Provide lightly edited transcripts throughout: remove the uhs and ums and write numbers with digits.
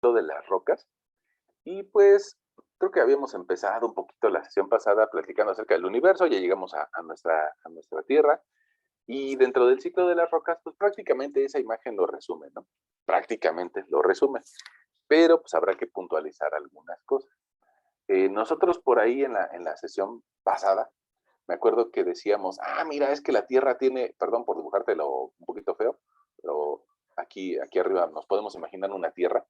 de las rocas y pues creo que habíamos empezado un poquito la sesión pasada platicando acerca del universo, ya llegamos a nuestra Tierra y dentro del ciclo de las rocas, pues prácticamente esa imagen lo resume, ¿no? Prácticamente lo resume, pero pues habrá que puntualizar algunas cosas. Nosotros por ahí en la sesión pasada, me acuerdo que decíamos, mira, es que la Tierra tiene, perdón por dibujártelo un poquito feo, pero aquí arriba nos podemos imaginar una Tierra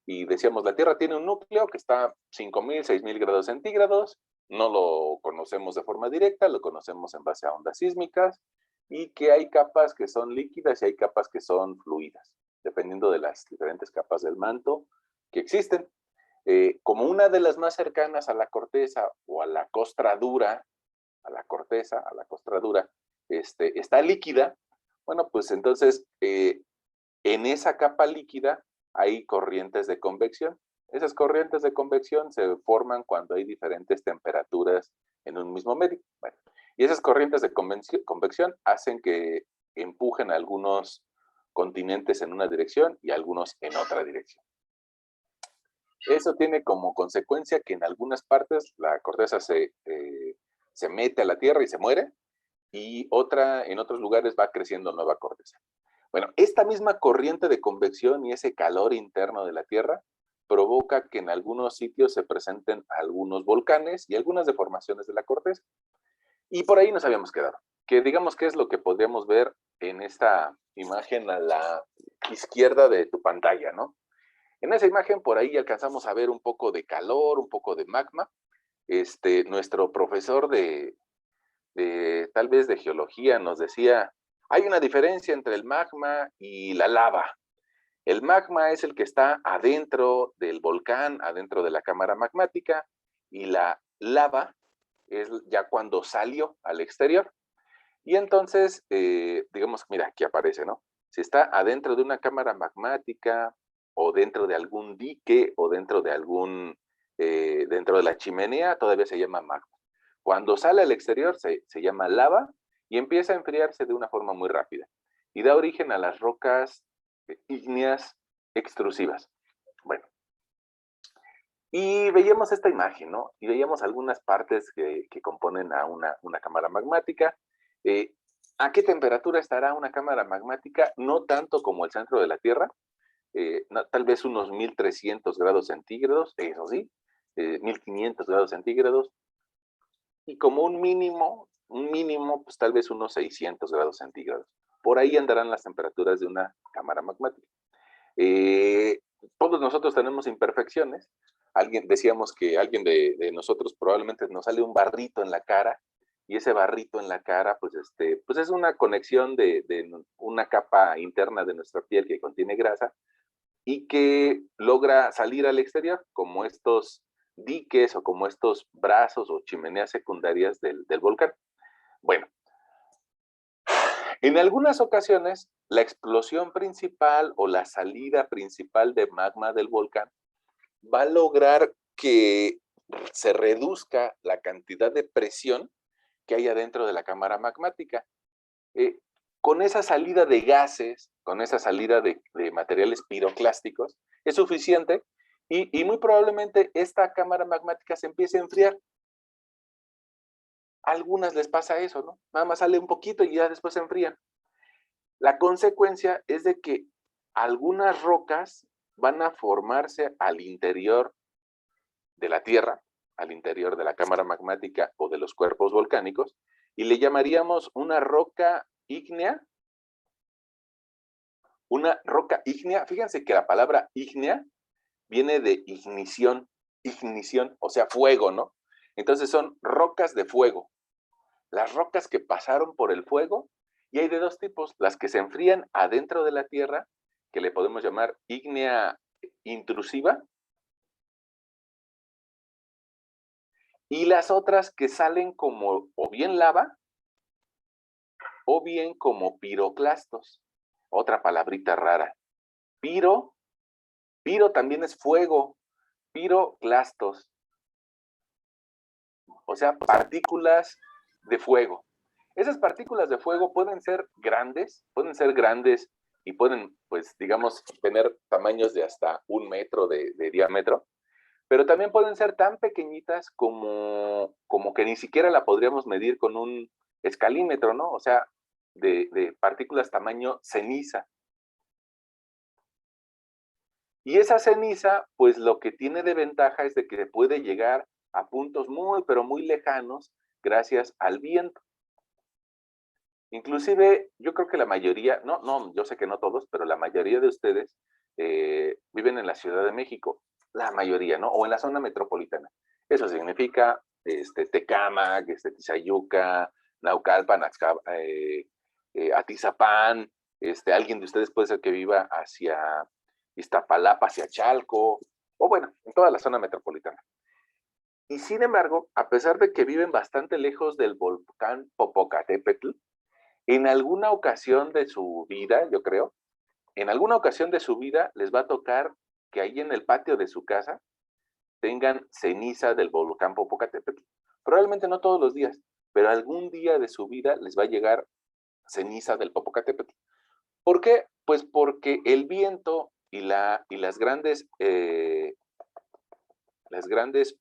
y decíamos, la Tierra tiene un núcleo que está 5.000, 6.000 grados centígrados, no lo conocemos de forma directa, lo conocemos en base a ondas sísmicas y que hay capas que son líquidas y hay capas que son fluidas, dependiendo de las diferentes capas del manto que existen. Como una de las más cercanas a la corteza o a la costra dura, a la corteza, a la costra dura, está líquida, bueno, pues entonces en esa capa líquida hay corrientes de convección. Esas corrientes de convección se forman cuando hay diferentes temperaturas en un mismo medio. Bueno, y esas corrientes de convección hacen que empujen a algunos continentes en una dirección y algunos en otra dirección. Eso tiene como consecuencia que en algunas partes la corteza se mete a la tierra y se muere, y en otros lugares va creciendo nueva corteza. Bueno, esta misma corriente de convección y ese calor interno de la Tierra provoca que en algunos sitios se presenten algunos volcanes y algunas deformaciones de la corteza. Y por ahí nos habíamos quedado. Que digamos que es lo que podríamos ver en esta imagen a la izquierda de tu pantalla, ¿no? En esa imagen por ahí alcanzamos a ver un poco de calor, un poco de magma. Nuestro profesor tal vez de geología nos decía, hay una diferencia entre el magma y la lava. El magma es el que está adentro del volcán, adentro de la cámara magmática, y la lava es ya cuando salió al exterior. Y entonces, digamos, mira, aquí aparece, ¿no? Si está adentro de una cámara magmática o dentro de algún dique o dentro de la chimenea, todavía se llama magma. Cuando sale al exterior se llama lava y empieza a enfriarse de una forma muy rápida y da origen a las rocas ígneas extrusivas. Bueno, y veíamos esta imagen, ¿no? Y veíamos algunas partes que componen a una cámara magmática. Eh, ¿A qué temperatura estará una cámara magmática? No tanto como el centro de la Tierra, tal vez unos 1.300 grados centígrados, eso sí, 1.500 grados centígrados, y como un mínimo, pues tal vez unos 600 grados centígrados. Por ahí andarán las temperaturas de una cámara magmática. Eh, Todos nosotros tenemos imperfecciones. Decíamos que alguien de nosotros probablemente nos sale un barrito en la cara, y ese barrito en la cara, pues es una conexión de una capa interna de nuestra piel que contiene grasa y que logra salir al exterior, como estos diques o como estos brazos o chimeneas secundarias del volcán. Bueno, en algunas ocasiones, la explosión principal o la salida principal de magma del volcán va a lograr que se reduzca la cantidad de presión que hay adentro de la cámara magmática. Eh, con esa salida de gases, con esa salida de materiales piroclásticos, es suficiente y muy probablemente esta cámara magmática se empiece a enfriar. A algunas les pasa eso, ¿no? Nada más sale un poquito y ya después se enfrían. La consecuencia es de que algunas rocas van a formarse al interior de la Tierra, al interior de la cámara magmática o de los cuerpos volcánicos, y le llamaríamos una roca ígnea. Una roca ígnea, fíjense que la palabra ígnea viene de ignición, o sea, fuego, ¿no? Entonces son rocas de fuego, las rocas que pasaron por el fuego, y hay de dos tipos, las que se enfrían adentro de la Tierra, que le podemos llamar ígnea intrusiva, y las otras que salen como o bien lava o bien como piroclastos. Otra palabrita rara. Piro, piro también es fuego, piroclastos, o sea, partículas de fuego. Esas partículas de fuego pueden ser grandes y pueden, pues, digamos, tener tamaños de hasta 1 metro de diámetro, pero también pueden ser tan pequeñitas como que ni siquiera la podríamos medir con un escalímetro, ¿no? O sea, de partículas tamaño ceniza. Y esa ceniza, pues lo que tiene de ventaja es de que puede llegar a puntos muy, pero muy lejanos gracias al viento. Inclusive, yo creo que la mayoría, no, yo sé que no todos, pero la mayoría de ustedes viven en la Ciudad de México, la mayoría, ¿no? O en la zona metropolitana. Eso significa Tecámac, Tizayuca, Naucalpan, Atizapán, alguien de ustedes puede ser que viva hacia Iztapalapa, hacia Chalco, o bueno, en toda la zona metropolitana. Y sin embargo, a pesar de que viven bastante lejos del volcán Popocatépetl, en alguna ocasión de su vida, yo creo, en alguna ocasión de su vida les va a tocar que ahí en el patio de su casa tengan ceniza del volcán Popocatépetl. Probablemente no todos los días, pero algún día de su vida les va a llegar ceniza del Popocatépetl. ¿Por qué? Pues porque el viento y las grandes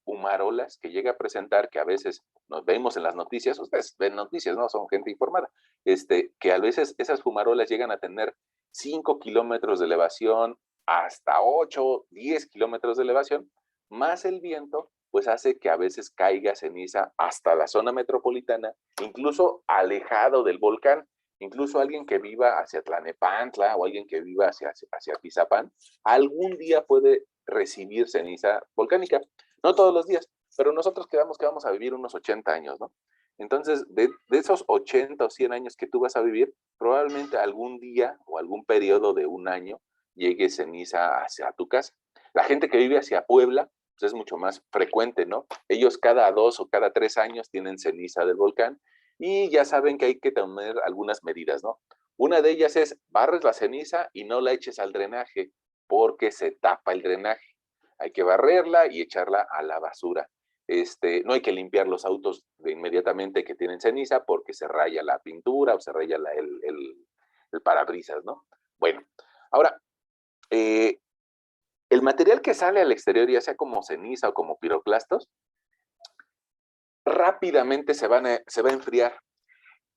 humarolas que llega a presentar, que a veces nos vemos en las noticias, ustedes ven noticias, ¿no? Son gente informada, que a veces esas fumarolas llegan a tener 5 kilómetros de elevación, hasta 8, 10 kilómetros de elevación, más el viento, pues hace que a veces caiga ceniza hasta la zona metropolitana, incluso alejado del volcán. Incluso alguien que viva hacia Tlanepantla o alguien que viva hacia Tizapán, algún día puede recibir ceniza volcánica. No todos los días, pero nosotros quedamos que vamos a vivir unos 80 años, ¿no? Entonces, de esos 80 o 100 años que tú vas a vivir, probablemente algún día o algún periodo de un año llegue ceniza hacia tu casa. La gente que vive hacia Puebla, pues es mucho más frecuente, ¿no? Ellos cada 2 o cada 3 años tienen ceniza del volcán y ya saben que hay que tener algunas medidas, ¿no? Una de ellas es barres la ceniza y no la eches al drenaje porque se tapa el drenaje. Hay que barrerla y echarla a la basura. No hay que limpiar los autos de inmediatamente que tienen ceniza porque se raya la pintura o se raya el parabrisas, ¿no? Bueno, ahora, eh, el material que sale al exterior, ya sea como ceniza o como piroclastos, rápidamente se va a enfriar.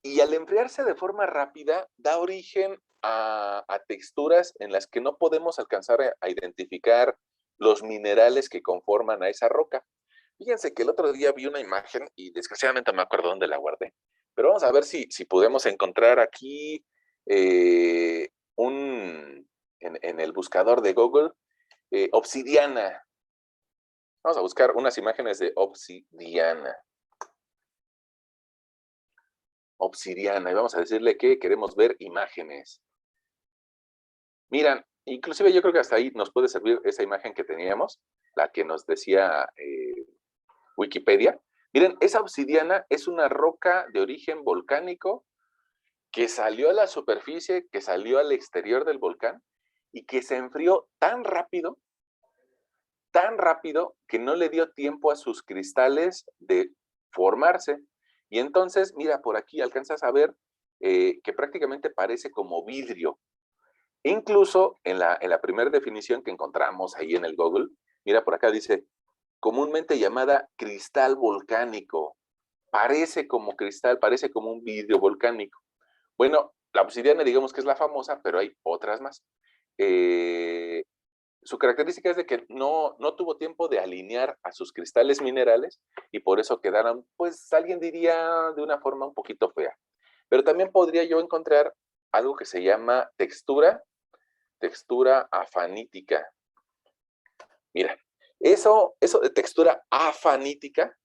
Y al enfriarse de forma rápida, da origen a texturas en las que no podemos alcanzar a identificar los minerales que conforman a esa roca. Fíjense que el otro día vi una imagen y desgraciadamente no me acuerdo dónde la guardé, pero vamos a ver si podemos encontrar aquí eh, en el buscador de Google, obsidiana. Vamos a buscar unas imágenes de obsidiana. Obsidiana, y vamos a decirle que queremos ver imágenes. Miran, inclusive yo creo que hasta ahí nos puede servir esa imagen que teníamos, la que nos decía Wikipedia. Miren, esa obsidiana es una roca de origen volcánico que salió a la superficie, que salió al exterior del volcán y que se enfrió tan rápido que no le dio tiempo a sus cristales de formarse. Y entonces, mira, por aquí alcanzas a ver que prácticamente parece como vidrio. Incluso en la primera definición que encontramos ahí en el Google, mira, por acá dice, comúnmente llamada cristal volcánico. Parece como cristal, parece como un vidrio volcánico. Bueno, la obsidiana digamos que es la famosa, pero hay otras más. Su característica es de que no tuvo tiempo de alinear a sus cristales minerales y por eso quedaron, pues alguien diría, de una forma un poquito fea. Pero también podría yo encontrar algo que se llama textura afanítica. Mira, eso de textura afanítica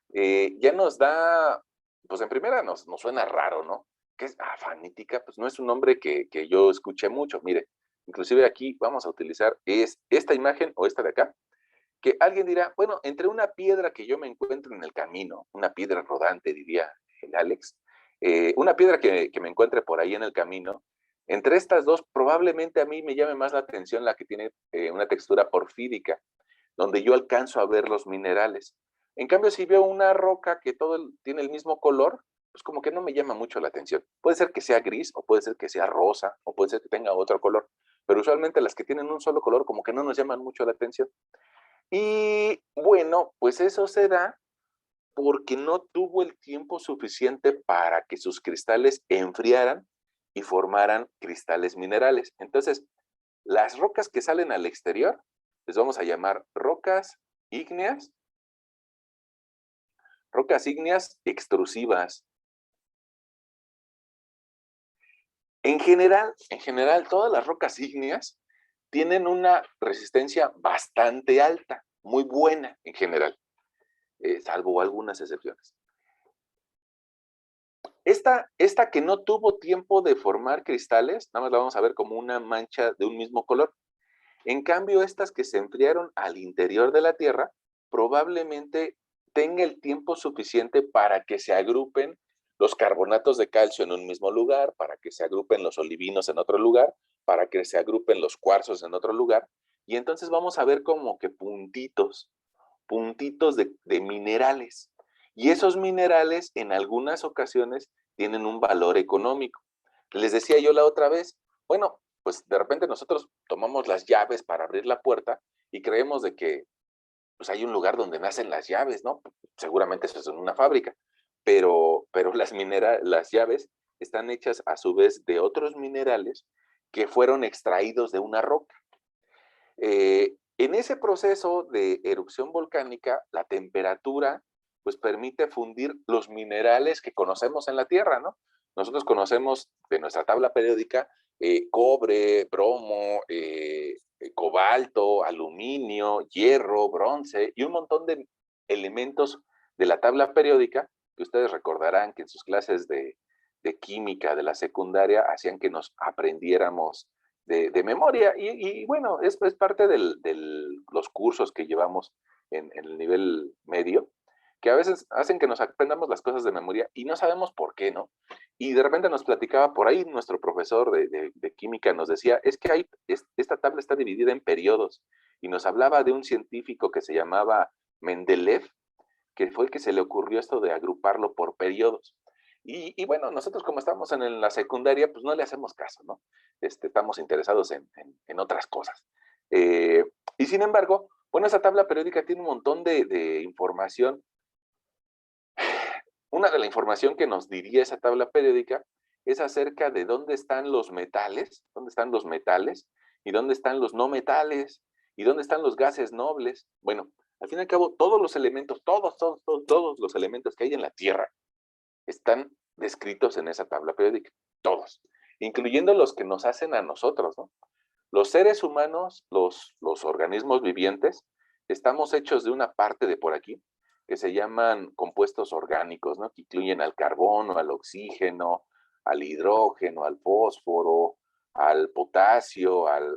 ya nos da, pues en primera nos suena raro, ¿no? ¿Qué es afanítica? Pues no es un nombre que yo escuché mucho. Mire, inclusive aquí vamos a utilizar esta imagen o esta de acá, que alguien dirá, bueno, entre una piedra que yo me encuentro en el camino, una piedra rodante, diría el Alex, una piedra que me encuentre por ahí en el camino, entre estas dos probablemente a mí me llame más la atención la que tiene una textura porfírica, donde yo alcanzo a ver los minerales. En cambio, si veo una roca que tiene el mismo color, pues como que no me llama mucho la atención. Puede ser que sea gris, o puede ser que sea rosa, o puede ser que tenga otro color, pero usualmente las que tienen un solo color como que no nos llaman mucho la atención. Y bueno, pues eso se da porque no tuvo el tiempo suficiente para que sus cristales enfriaran y formaran cristales minerales. Entonces, las rocas que salen al exterior, les vamos a llamar ígneas, rocas ígneas extrusivas. En general, todas las rocas ígneas tienen una resistencia bastante alta, muy buena en general, salvo algunas excepciones. Esta que no tuvo tiempo de formar cristales, nada más la vamos a ver como una mancha de un mismo color. En cambio, estas que se enfriaron al interior de la Tierra, probablemente tenga el tiempo suficiente para que se agrupen los carbonatos de calcio en un mismo lugar, para que se agrupen los olivinos en otro lugar, para que se agrupen los cuarzos en otro lugar, y entonces vamos a ver como que puntitos de minerales. Y esos minerales en algunas ocasiones tienen un valor económico. Les decía yo la otra vez, bueno, pues de repente nosotros tomamos las llaves para abrir la puerta y creemos de que pues hay un lugar donde nacen las llaves, ¿no? Seguramente eso es en una fábrica, pero las llaves están hechas a su vez de otros minerales que fueron extraídos de una roca. En ese proceso de erupción volcánica, la temperatura pues permite fundir los minerales que conocemos en la Tierra, ¿no? Nosotros conocemos de nuestra tabla periódica cobre, bromo, cobalto, aluminio, hierro, bronce y un montón de elementos de la tabla periódica que ustedes recordarán que en sus clases de química de la secundaria hacían que nos aprendiéramos de memoria. Y bueno, es parte de los cursos que llevamos en el nivel medio, que a veces hacen que nos aprendamos las cosas de memoria y no sabemos por qué, ¿no? Y de repente nos platicaba por ahí nuestro profesor de química, nos decía, es que esta tabla está dividida en periodos, y nos hablaba de un científico que se llamaba Mendeleev, que fue el que se le ocurrió esto de agruparlo por periodos. Y bueno, nosotros como estamos en la secundaria, pues no le hacemos caso, ¿no? Estamos interesados en otras cosas. Eh, y sin embargo, bueno, esa tabla periódica tiene un montón de información. Una de la información que nos diría esa tabla periódica es acerca de dónde están los metales y dónde están los no metales y dónde están los gases nobles. Bueno, al fin y al cabo, todos los elementos, todos los elementos que hay en la Tierra están descritos en esa tabla periódica, todos, incluyendo los que nos hacen a nosotros, ¿no? Los seres humanos, los organismos vivientes, estamos hechos de una parte de por aquí, que se llaman compuestos orgánicos, ¿no? Que incluyen al carbono, al oxígeno, al hidrógeno, al fósforo, al potasio, al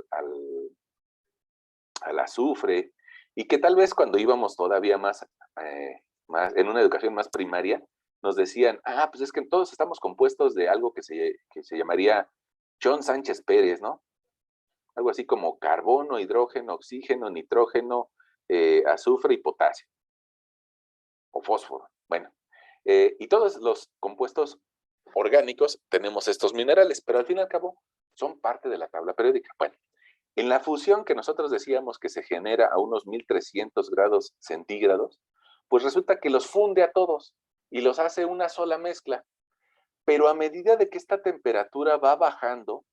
azufre, y que tal vez cuando íbamos todavía más en una educación más primaria, nos decían, pues es que todos estamos compuestos de algo que se llamaría John Sánchez Pérez, ¿no? Algo así como carbono, hidrógeno, oxígeno, nitrógeno, azufre y potasio, o fósforo. Bueno, y todos los compuestos orgánicos tenemos estos minerales, pero al fin y al cabo son parte de la tabla periódica. Bueno, en la fusión que nosotros decíamos que se genera a unos 1300 grados centígrados, pues resulta que los funde a todos y los hace una sola mezcla. Pero a medida de que esta temperatura va bajando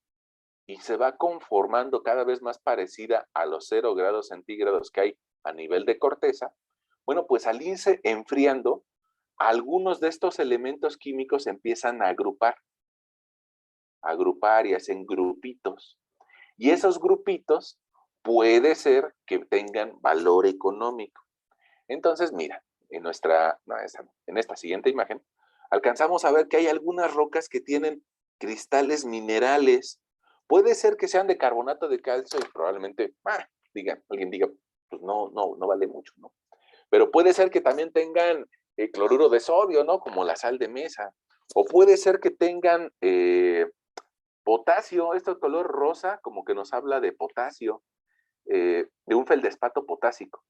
y se va conformando cada vez más parecida a los 0 grados centígrados que hay a nivel de corteza, bueno, pues al irse enfriando, algunos de estos elementos químicos empiezan a agrupar y hacen grupitos. Y esos grupitos puede ser que tengan valor económico. Entonces, mira, en esta siguiente imagen, alcanzamos a ver que hay algunas rocas que tienen cristales minerales. Puede ser que sean de carbonato de calcio y probablemente, alguien diga, pues no vale mucho, ¿no? Pero puede ser que también tengan cloruro de sodio, ¿no? Como la sal de mesa. O puede ser que tengan potasio, este color rosa, como que nos habla de potasio, de un feldespato potásico.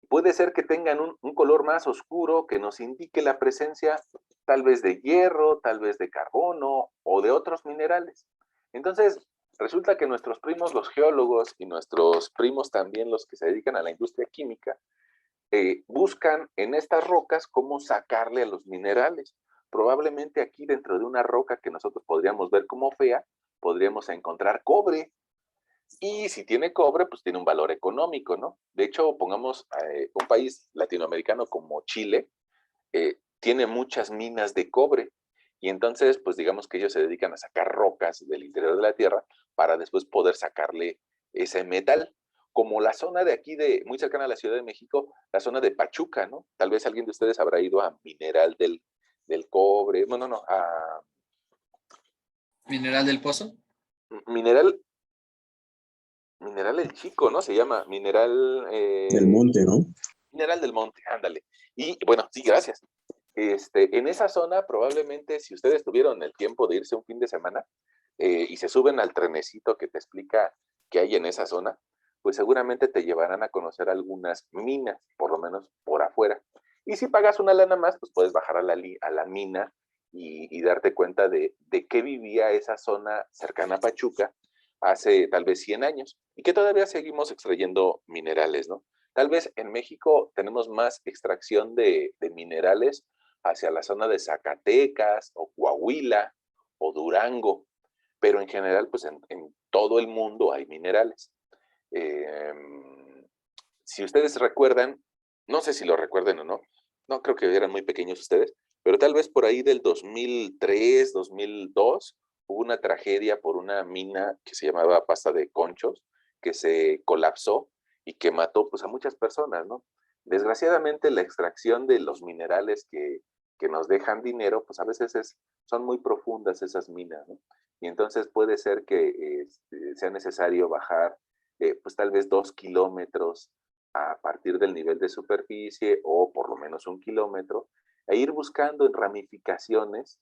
Puede ser que tengan un color más oscuro que nos indique la presencia tal vez de hierro, tal vez de carbono o de otros minerales. Entonces, resulta que nuestros primos, los geólogos, y nuestros primos también, los que se dedican a la industria química, buscan en estas rocas cómo sacarle a los minerales. Probablemente aquí dentro de una roca que nosotros podríamos ver como fea, podríamos encontrar cobre. Y si tiene cobre, pues tiene un valor económico, ¿no? De hecho, pongamos un país latinoamericano como Chile, tiene muchas minas de cobre. Y entonces, pues digamos que ellos se dedican a sacar rocas del interior de la tierra para después poder sacarle ese metal. Como la zona de aquí, muy cercana a la Ciudad de México, la zona de Pachuca, ¿no? Tal vez alguien de ustedes habrá ido a Mineral del Cobre, no, a Mineral del Pozo. Mineral, Mineral El Chico, ¿no? Se llama Del Monte, ¿no? Mineral del Monte, ándale. Y bueno, sí, gracias. En esa zona, probablemente, si ustedes tuvieron el tiempo de irse un fin de semana y se suben al trenecito que te explica qué hay en esa zona, pues seguramente te llevarán a conocer algunas minas, por lo menos por afuera. Y si pagas una lana más, pues puedes bajar a la mina y darte cuenta de qué vivía esa zona cercana a Pachuca hace tal vez 100 años y que todavía seguimos extrayendo minerales, ¿no? Tal vez en México tenemos más extracción de minerales hacia la zona de Zacatecas o Coahuila o Durango, pero en general, pues en todo el mundo hay minerales. Eh, si ustedes recuerdan, no sé si lo recuerden o no, no creo que eran muy pequeños ustedes, pero tal vez por ahí del 2003, 2002, hubo una tragedia por una mina que se llamaba Pasta de Conchos, que se colapsó y que mató pues a muchas personas, ¿no? Desgraciadamente la extracción de los minerales que nos dejan dinero, pues a veces son muy profundas esas minas, ¿no? Y entonces puede ser que sea necesario bajar pues tal vez 2 kilómetros a partir del nivel de superficie o por lo menos 1 kilómetro e ir buscando en ramificaciones.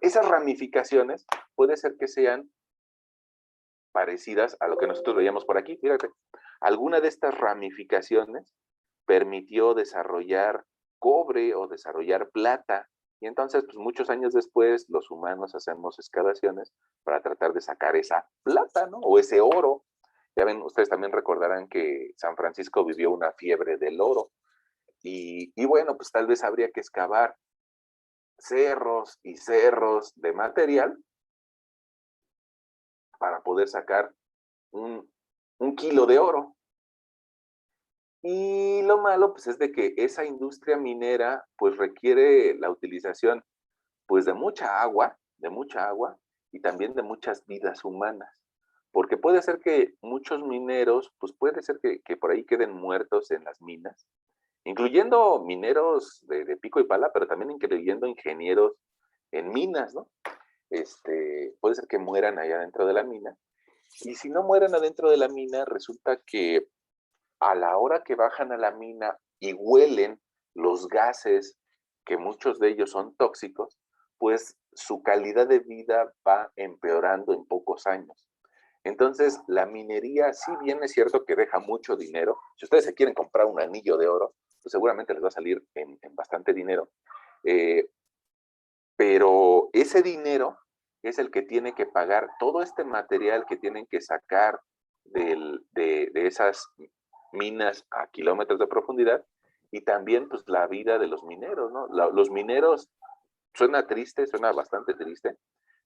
Esas ramificaciones puede ser que sean parecidas a lo que nosotros veíamos por aquí. Fíjate, alguna de estas ramificaciones permitió desarrollar cobre o desarrollar plata. Y entonces, pues muchos años después, los humanos hacemos excavaciones para tratar de sacar esa plata, ¿no? O ese oro. Ya ven, ustedes también recordarán que San Francisco vivió una fiebre del oro. Y bueno, pues tal vez habría que excavar cerros y cerros de material para poder sacar un, un kilo de oro. Y lo malo, pues, es de que esa industria minera, pues, requiere la utilización, pues, de mucha agua y también de muchas vidas humanas. Porque puede ser que muchos mineros, pues, puede ser que por ahí queden muertos en las minas, incluyendo mineros de pico y pala, pero también incluyendo ingenieros en minas, ¿no? Puede ser que mueran allá dentro de la mina. Y si no mueren adentro de la mina, resulta que a la hora que bajan a la mina y huelen los gases, que muchos de ellos son tóxicos, pues su calidad de vida va empeorando en pocos años. Entonces, la minería, si bien es cierto que deja mucho dinero, si ustedes se quieren comprar un anillo de oro, pues seguramente les va a salir en bastante dinero, eh, pero ese dinero es el que tiene que pagar todo este material que tienen que sacar de esas minas a kilómetros de profundidad y también pues la vida de los mineros, ¿no? Los mineros suena triste, suena bastante triste,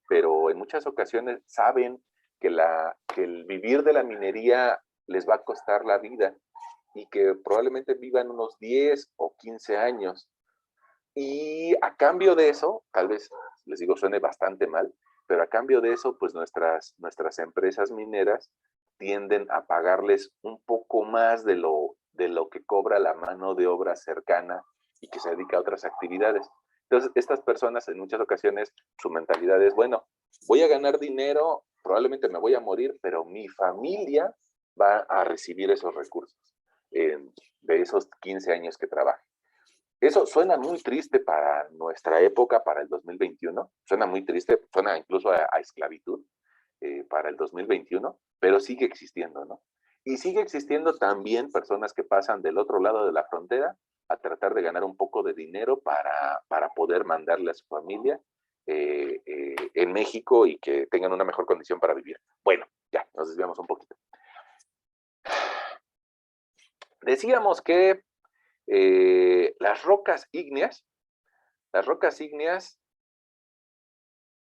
pero en muchas ocasiones saben que el vivir de la minería les va a costar la vida y que probablemente vivan unos 10 o 15 años y a cambio de eso, tal vez les digo suene bastante mal, pero a cambio de eso, pues nuestras empresas mineras tienden a pagarles un poco más de lo que cobra la mano de obra cercana y que se dedica a otras actividades. Entonces, estas personas en muchas ocasiones, su mentalidad es, bueno, voy a ganar dinero, probablemente me voy a morir, pero mi familia va a recibir esos recursos de esos 15 años que trabaje. Eso suena muy triste para nuestra época, para el 2021. Suena muy triste, suena incluso a esclavitud para el 2021, pero sigue existiendo, ¿no? Y sigue existiendo también personas que pasan del otro lado de la frontera a tratar de ganar un poco de dinero para poder mandarle a su familia en México y que tengan una mejor condición para vivir. Bueno, ya, nos desviamos un poquito. Decíamos que las rocas ígneas,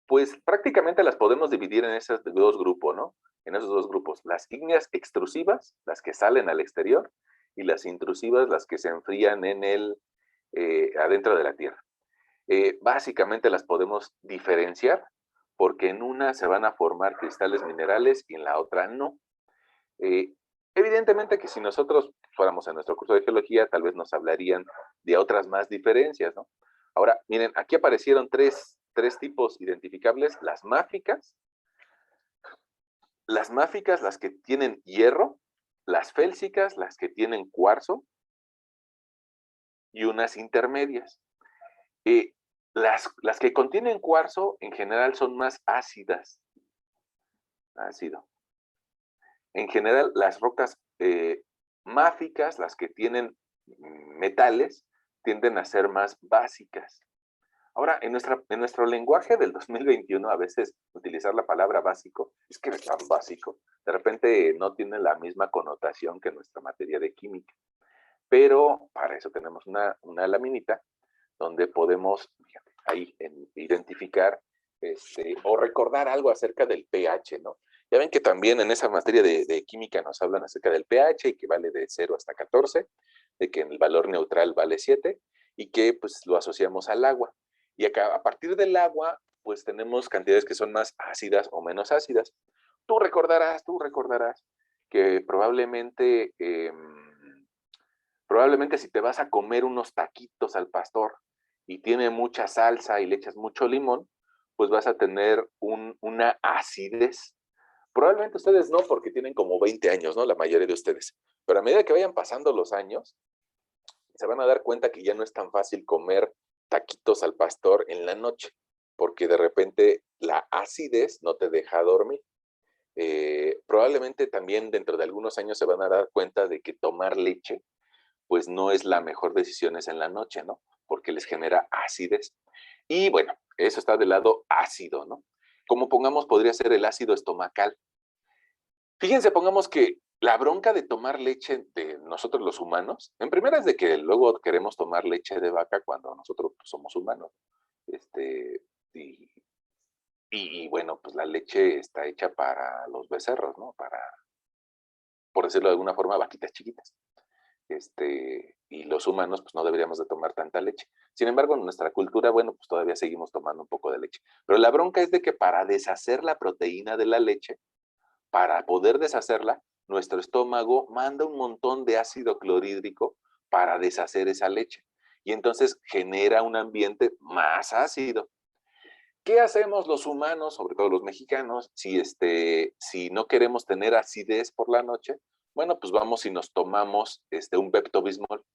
pues prácticamente las podemos dividir en esos dos grupos, ¿no? En esos dos grupos, las ígneas extrusivas, las que salen al exterior, y las intrusivas, las que se enfrían en adentro de la Tierra. Básicamente las podemos diferenciar porque en una se van a formar cristales minerales y en la otra no. Evidentemente que si nosotros fuéramos a nuestro curso de geología, tal vez nos hablarían de otras más diferencias, ¿no? Ahora, miren, aquí aparecieron tres tipos identificables: las máficas, las que tienen hierro, las félsicas, las que tienen cuarzo, y unas intermedias. Las que contienen cuarzo en general son más ácidas. Ácido. En general, las rocas máficas, las que tienen metales, tienden a ser más básicas. Ahora, en nuestro lenguaje del 2021, a veces utilizar la palabra básico, es que es tan básico, de repente no tiene la misma connotación que nuestra materia de química. Pero para eso tenemos una laminita donde podemos, fíjate, ahí identificar o recordar algo acerca del pH, ¿no? Ya ven que también en esa materia de química nos hablan acerca del pH y que vale de 0 hasta 14, de que el valor neutral vale 7 y que pues lo asociamos al agua. Y acá, a partir del agua, pues tenemos cantidades que son más ácidas o menos ácidas. Tú recordarás que probablemente si te vas a comer unos taquitos al pastor y tiene mucha salsa y le echas mucho limón, pues vas a tener una acidez. Probablemente ustedes no, porque tienen como 20 años, ¿no? La mayoría de ustedes. Pero a medida que vayan pasando los años, se van a dar cuenta que ya no es tan fácil comer taquitos al pastor en la noche, porque de repente la acidez no te deja dormir. Probablemente también dentro de algunos años se van a dar cuenta de que tomar leche pues no es la mejor decisión en la noche, ¿no? Porque les genera acidez. Y bueno, eso está del lado ácido, ¿no? Como pongamos, podría ser el ácido estomacal. Fíjense, pongamos que la bronca de tomar leche de nosotros los humanos, en primera es de que luego queremos tomar leche de vaca cuando nosotros pues, somos humanos. Y bueno, pues la leche está hecha para los becerros, ¿no? Por decirlo de alguna forma, vaquitas chiquitas. Y los humanos pues no deberíamos de tomar tanta leche. Sin embargo, en nuestra cultura, bueno, pues todavía seguimos tomando un poco de leche. Pero la bronca es de que para deshacer la proteína de la leche, para poder deshacerla, nuestro estómago manda un montón de ácido clorhídrico para deshacer esa leche. Y entonces genera un ambiente más ácido. ¿Qué hacemos los humanos, sobre todo los mexicanos, si no queremos tener acidez por la noche? Bueno, pues vamos y nos tomamos un Pepto-Bismol.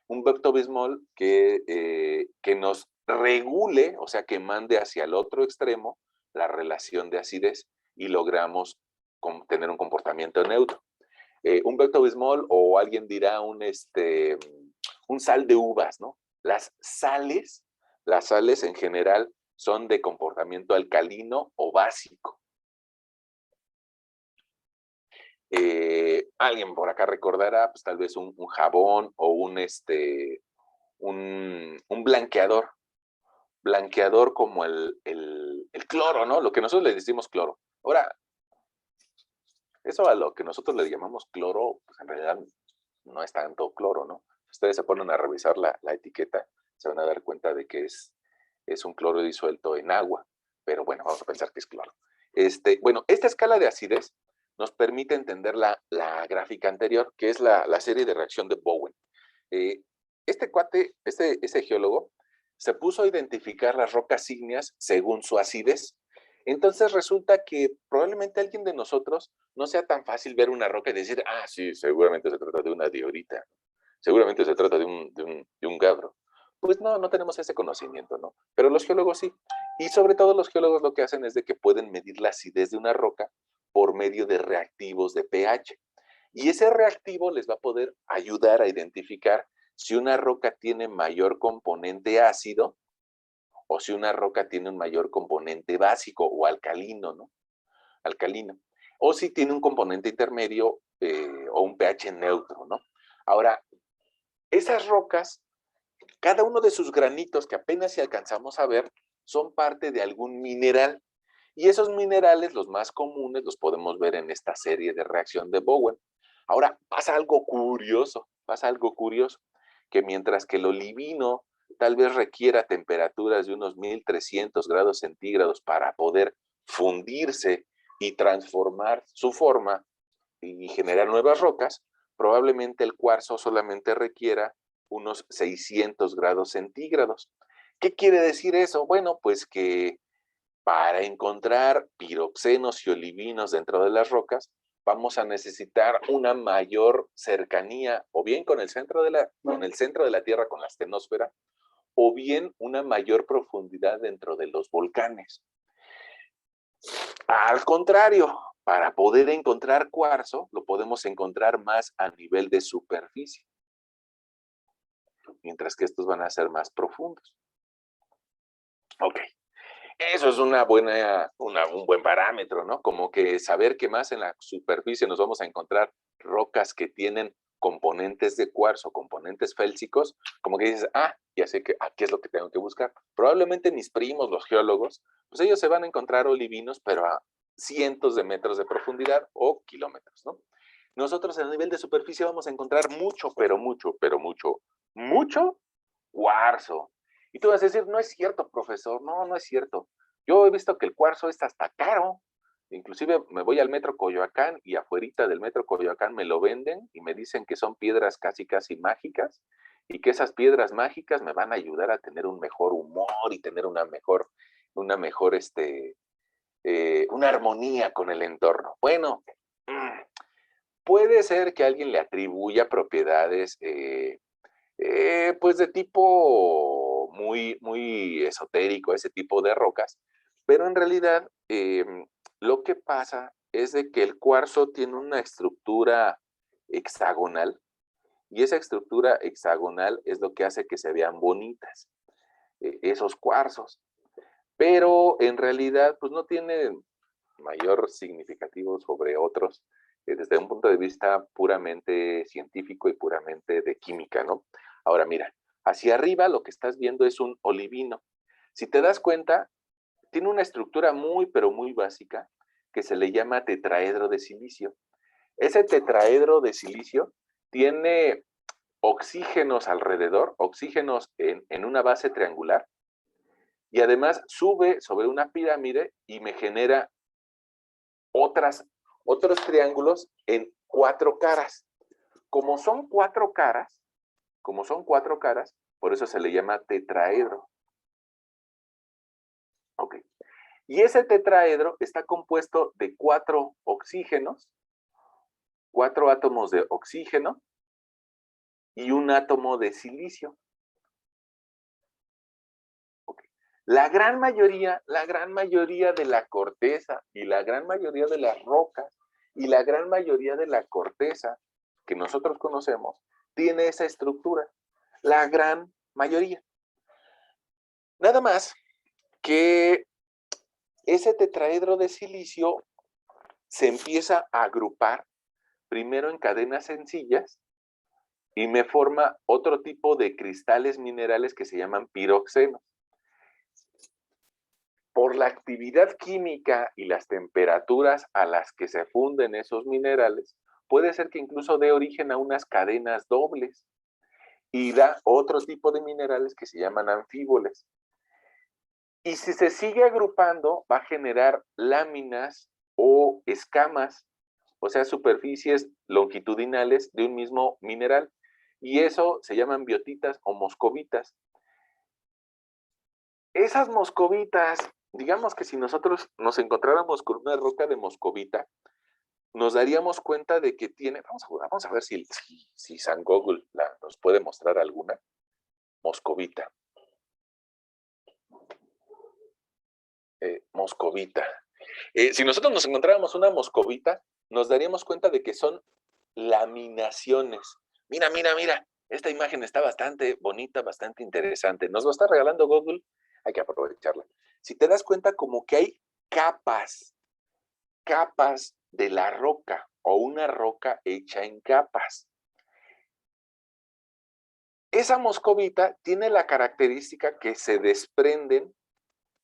Un Pepto-Bismol que nos regule, o sea, que mande hacia el otro extremo la relación de acidez y logramos tener un comportamiento neutro. Un Pepto-Bismol, o alguien dirá un sal de uvas, ¿no? Las sales en general son de comportamiento alcalino o básico. Alguien por acá recordará, pues tal vez un jabón o un blanqueador. Blanqueador como el cloro, ¿no? Lo que nosotros le decimos cloro. Ahora, eso a lo que nosotros le llamamos cloro, pues en realidad no es tanto cloro, ¿no? Si ustedes se ponen a revisar la etiqueta, se van a dar cuenta de que es un cloro disuelto en agua, pero bueno, vamos a pensar que es cloro. Bueno, esta escala de acidez nos permite entender la gráfica anterior, que es la serie de reacción de Bowen. Ese geólogo se puso a identificar las rocas ígneas según su acidez. Entonces resulta que probablemente alguien de nosotros no sea tan fácil ver una roca y decir, ah, sí, seguramente se trata de una diorita, seguramente se trata de un gabbro. Pues no tenemos ese conocimiento, ¿no? Pero los geólogos sí. Y sobre todo los geólogos lo que hacen es de que pueden medir la acidez de una roca por medio de reactivos de pH. Y ese reactivo les va a poder ayudar a identificar si una roca tiene mayor componente ácido o si una roca tiene un mayor componente básico o alcalino, ¿no? Alcalino. O si tiene un componente intermedio o un pH neutro, ¿no? Ahora, esas rocas, cada uno de sus granitos que apenas si alcanzamos a ver, son parte de algún mineral. Y esos minerales, los más comunes, los podemos ver en esta serie de reacción de Bowen. Ahora, pasa algo curioso, que mientras que el olivino tal vez requiera temperaturas de unos 1300 grados centígrados para poder fundirse y transformar su forma y generar nuevas rocas, probablemente el cuarzo solamente requiera unos 600 grados centígrados. ¿Qué quiere decir eso? Bueno, pues que para encontrar piroxenos y olivinos dentro de las rocas, vamos a necesitar una mayor cercanía, o bien con el centro de la Tierra, con la astenosfera, o bien una mayor profundidad dentro de los volcanes. Al contrario, para poder encontrar cuarzo, lo podemos encontrar más a nivel de superficie, mientras que estos van a ser más profundos. Ok. Eso es un buen parámetro, ¿no? Como que saber que más en la superficie nos vamos a encontrar rocas que tienen componentes de cuarzo, componentes félsicos, como que dices, ya sé que aquí es lo que tengo que buscar. Probablemente mis primos, los geólogos, pues ellos se van a encontrar olivinos, pero a cientos de metros de profundidad o kilómetros, ¿no? Nosotros a nivel de superficie vamos a encontrar mucho cuarzo. Y tú vas a decir, no es cierto, profesor, no es cierto. Yo he visto que el cuarzo es hasta caro. Inclusive me voy al Metro Coyoacán y afuerita del Metro Coyoacán me lo venden y me dicen que son piedras casi mágicas y que esas piedras mágicas me van a ayudar a tener un mejor humor y tener una mejor una armonía con el entorno. Bueno, puede ser que alguien le atribuya propiedades pues de tipo muy esotérico, ese tipo de rocas, pero en realidad lo que pasa es de que el cuarzo tiene una estructura hexagonal y esa estructura hexagonal es lo que hace que se vean bonitas esos cuarzos, pero en realidad pues no tiene mayor significativo sobre otros desde un punto de vista puramente científico y puramente de química, ¿no? Ahora mira, hacia arriba lo que estás viendo es un olivino. Si te das cuenta, tiene una estructura pero muy básica que se le llama tetraedro de silicio. Ese tetraedro de silicio tiene oxígenos alrededor, oxígenos en una base triangular, y además sube sobre una pirámide y me genera otros triángulos en 4 caras. Como son cuatro caras, por eso se le llama tetraedro. Ok. Y ese tetraedro está compuesto de 4 oxígenos, 4 átomos de oxígeno y un átomo de silicio. Okay. La gran mayoría de la corteza y la gran mayoría de las rocas y la gran mayoría de la corteza que nosotros conocemos tiene esa estructura. La gran mayoría. Nada más que ese tetraedro de silicio se empieza a agrupar primero en cadenas sencillas y me forma otro tipo de cristales minerales que se llaman piroxenos. Por la actividad química y las temperaturas a las que se funden esos minerales, puede ser que incluso dé origen a unas cadenas dobles y da otro tipo de minerales que se llaman anfíboles. Y si se sigue agrupando, va a generar láminas o escamas, o sea, superficies longitudinales de un mismo mineral. Y eso se llaman biotitas o moscovitas. Esas moscovitas, digamos que si nosotros nos encontráramos con una roca de moscovita, nos daríamos cuenta de que tiene, vamos a ver si San Google nos puede mostrar alguna moscovita. Moscovita. Si nosotros nos encontráramos una moscovita, nos daríamos cuenta de que son laminaciones. Mira, mira, mira. Esta imagen está bastante bonita, bastante interesante. Nos lo está regalando Google. Hay que aprovecharla. Si te das cuenta, como que hay capas de la roca o una roca hecha en capas. Esa moscovita tiene la característica que se desprenden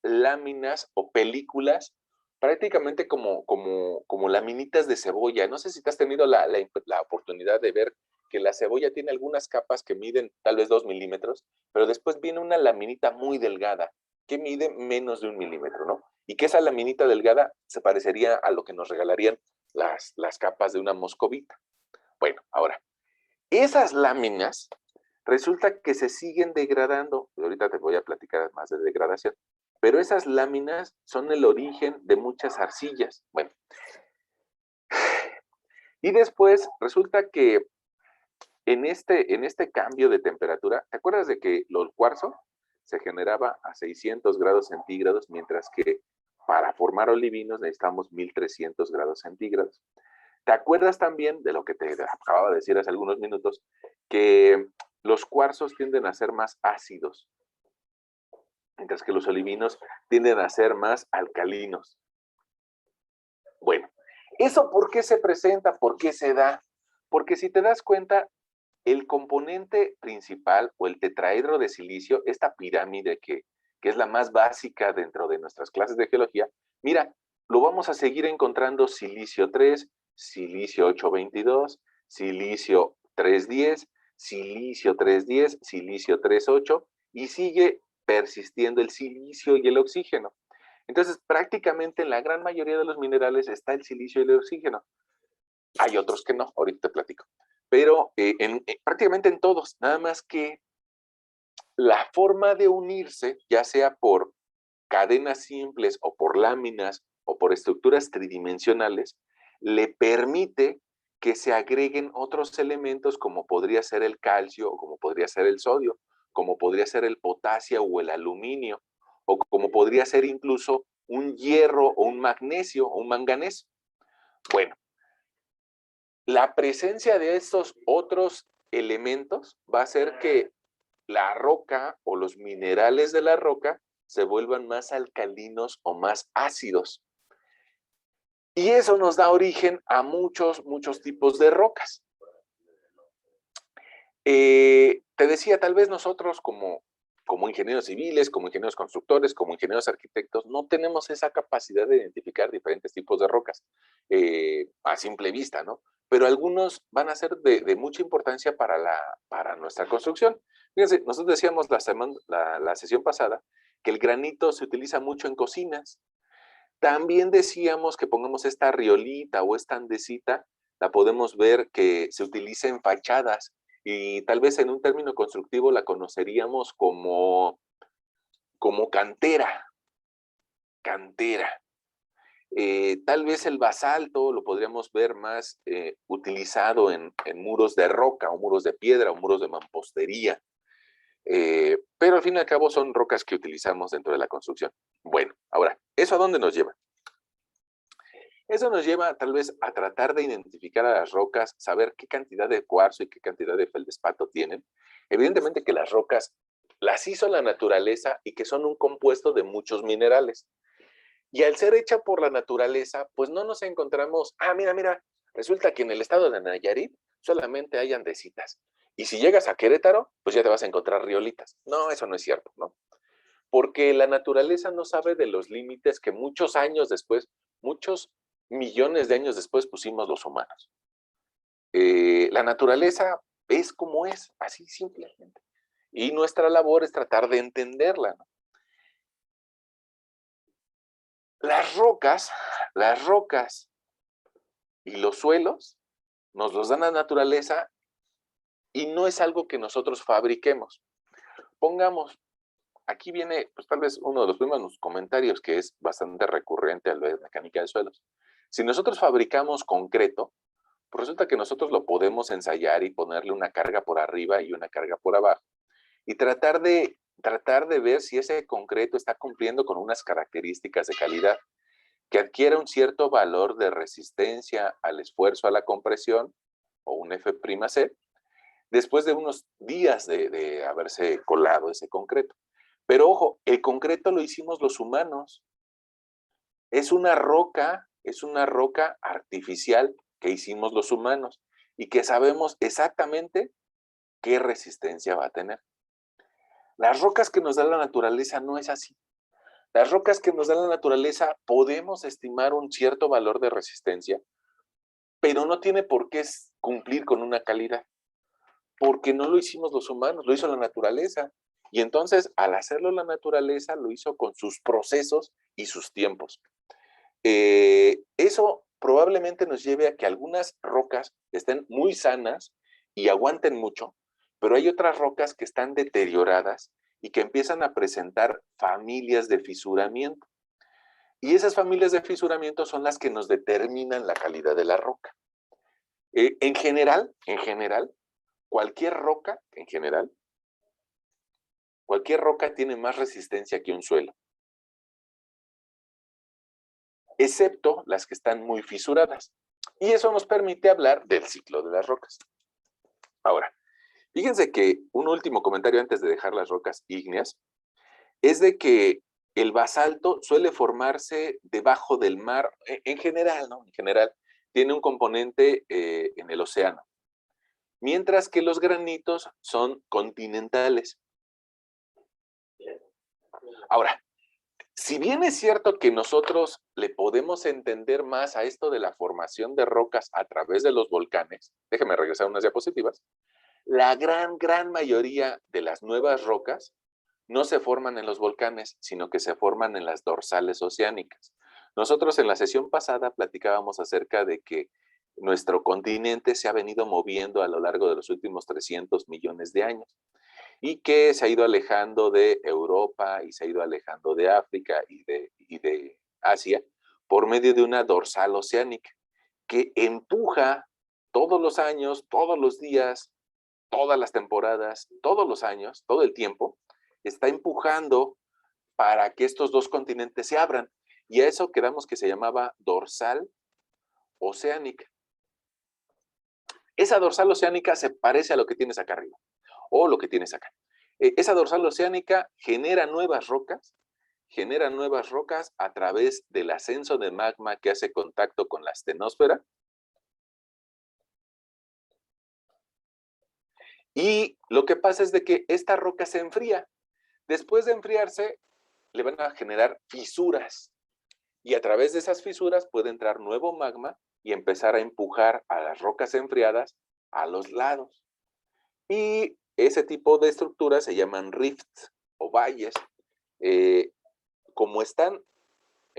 láminas o películas prácticamente como laminitas de cebolla. No sé si te has tenido la oportunidad de ver que la cebolla tiene algunas capas que miden tal vez 2 milímetros, pero después viene una laminita muy delgada que mide menos de 1 milímetro, ¿no? Y que esa laminita delgada se parecería a lo que nos regalarían las capas de una moscovita. Bueno, ahora, esas láminas resulta que se siguen degradando. Ahorita te voy a platicar más de degradación. Pero esas láminas son el origen de muchas arcillas. Bueno, y después resulta que en este cambio de temperatura, ¿te acuerdas de que el cuarzo se generaba a 600 grados centígrados, mientras que para formar olivinos necesitamos 1300 grados centígrados? ¿Te acuerdas también de lo que te acababa de decir hace algunos minutos, que los cuarzos tienden a ser más ácidos, mientras que los olivinos tienden a ser más alcalinos? Bueno, ¿eso por qué se presenta? ¿Por qué se da? Porque si te das cuenta, el componente principal o el tetraedro de silicio, esta pirámide que es la más básica dentro de nuestras clases de geología, mira, lo vamos a seguir encontrando silicio 3, silicio 822, silicio 310, silicio 310, silicio 38, y sigue persistiendo el silicio y el oxígeno. Entonces, prácticamente en la gran mayoría de los minerales está el silicio y el oxígeno. Hay otros que no, ahorita te platico. Pero prácticamente en todos, nada más que la forma de unirse, ya sea por cadenas simples o por láminas o por estructuras tridimensionales, le permite que se agreguen otros elementos como podría ser el calcio o como podría ser el sodio, como podría ser el potasio o el aluminio, o como podría ser incluso un hierro o un magnesio o un manganeso. Bueno, la presencia de estos otros elementos va a hacer que la roca o los minerales de la roca se vuelvan más alcalinos o más ácidos. Y eso nos da origen a muchos tipos de rocas. Te decía, tal vez nosotros como ingenieros civiles, como ingenieros constructores, como ingenieros arquitectos, no tenemos esa capacidad de identificar diferentes tipos de rocas a simple vista, ¿no? Pero algunos van a ser de mucha importancia para nuestra construcción. Fíjense, nosotros decíamos la sesión pasada que el granito se utiliza mucho en cocinas. También decíamos que pongamos esta riolita o esta andesita, la podemos ver que se utiliza en fachadas y tal vez en un término constructivo la conoceríamos como cantera. Tal vez el basalto lo podríamos ver más utilizado en muros de roca o muros de piedra o muros de mampostería. Pero al fin y al cabo son rocas que utilizamos dentro de la construcción. Bueno, ahora, ¿eso a dónde nos lleva? Eso nos lleva tal vez a tratar de identificar a las rocas, saber qué cantidad de cuarzo y qué cantidad de feldespato tienen. Evidentemente que las rocas las hizo la naturaleza y que son un compuesto de muchos minerales. Y al ser hecha por la naturaleza, pues no nos encontramos, mira, resulta que en el estado de Nayarit solamente hay andesitas. Y si llegas a Querétaro, pues ya te vas a encontrar riolitas. No, eso no es cierto, ¿no? Porque la naturaleza no sabe de los límites que muchos años después, muchos millones de años después pusimos los humanos. La naturaleza es como es, así simplemente. Y nuestra labor es tratar de entenderla, ¿no? Las rocas y los suelos nos los da la naturaleza y no es algo que nosotros fabriquemos. Pongamos, aquí viene pues tal vez uno de los primeros comentarios que es bastante recurrente al ver mecánica de suelos. Si nosotros fabricamos concreto, pues resulta que nosotros lo podemos ensayar y ponerle una carga por arriba y una carga por abajo y tratar de ver si ese concreto está cumpliendo con unas características de calidad, que adquiera un cierto valor de resistencia al esfuerzo, a la compresión, o un F''C, después de unos días de haberse colado ese concreto. Pero ojo, el concreto lo hicimos los humanos. Es una roca artificial que hicimos los humanos y que sabemos exactamente qué resistencia va a tener. Las rocas que nos da la naturaleza no es así. Las rocas que nos da la naturaleza podemos estimar un cierto valor de resistencia, pero no tiene por qué cumplir con una calidad, porque no lo hicimos los humanos, lo hizo la naturaleza. Y entonces, al hacerlo la naturaleza, lo hizo con sus procesos y sus tiempos. Eso probablemente nos lleve a que algunas rocas estén muy sanas y aguanten mucho, pero hay otras rocas que están deterioradas y que empiezan a presentar familias de fisuramiento. Y esas familias de fisuramiento son las que nos determinan la calidad de la roca. En general, cualquier roca tiene más resistencia que un suelo, excepto las que están muy fisuradas. Y eso nos permite hablar del ciclo de las rocas. Ahora, fíjense que un último comentario antes de dejar las rocas ígneas es de que el basalto suele formarse debajo del mar, en general, ¿no? En general, tiene un componente en el océano, mientras que los granitos son continentales. Ahora, si bien es cierto que nosotros le podemos entender más a esto de la formación de rocas a través de los volcanes, déjenme regresar unas diapositivas, la gran mayoría de las nuevas rocas no se forman en los volcanes, sino que se forman en las dorsales oceánicas. Nosotros en la sesión pasada platicábamos acerca de que nuestro continente se ha venido moviendo a lo largo de los últimos 300 millones de años y que se ha ido alejando de Europa y se ha ido alejando de África y de Asia por medio de una dorsal oceánica que empuja todos los años, todos los días, todas las temporadas, todos los años, todo el tiempo, está empujando para que estos dos continentes se abran. Y a eso quedamos que se llamaba dorsal oceánica. Esa dorsal oceánica se parece a lo que tienes acá arriba, o lo que tienes acá. Esa dorsal oceánica genera nuevas rocas a través del ascenso de magma que hace contacto con la astenosfera. Y lo que pasa es de que esta roca se enfría. Después de enfriarse, le van a generar fisuras. Y a través de esas fisuras puede entrar nuevo magma y empezar a empujar a las rocas enfriadas a los lados. Y ese tipo de estructuras se llaman rifts o valles. Como están,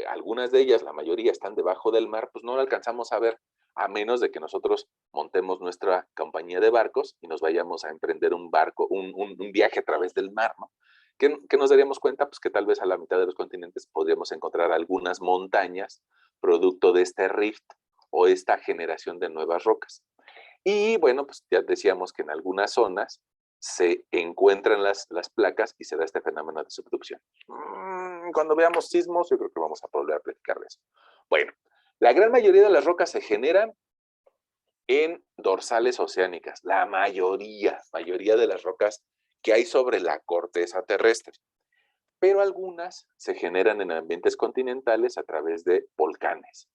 algunas de ellas, la mayoría están debajo del mar, pues no lo alcanzamos a ver, a menos de que nosotros montemos nuestra compañía de barcos y nos vayamos a emprender un viaje a través del mar, ¿no? ¿Qué nos daríamos cuenta? Pues que tal vez a la mitad de los continentes podríamos encontrar algunas montañas producto de este rift o esta generación de nuevas rocas. Y bueno, pues ya decíamos que en algunas zonas se encuentran las placas y se da este fenómeno de subducción. Cuando veamos sismos, yo creo que vamos a volver a platicar de eso. Bueno, la gran mayoría de las rocas se generan en dorsales oceánicas, la mayoría de las rocas que hay sobre la corteza terrestre. Pero algunas se generan en ambientes continentales a través de volcanes.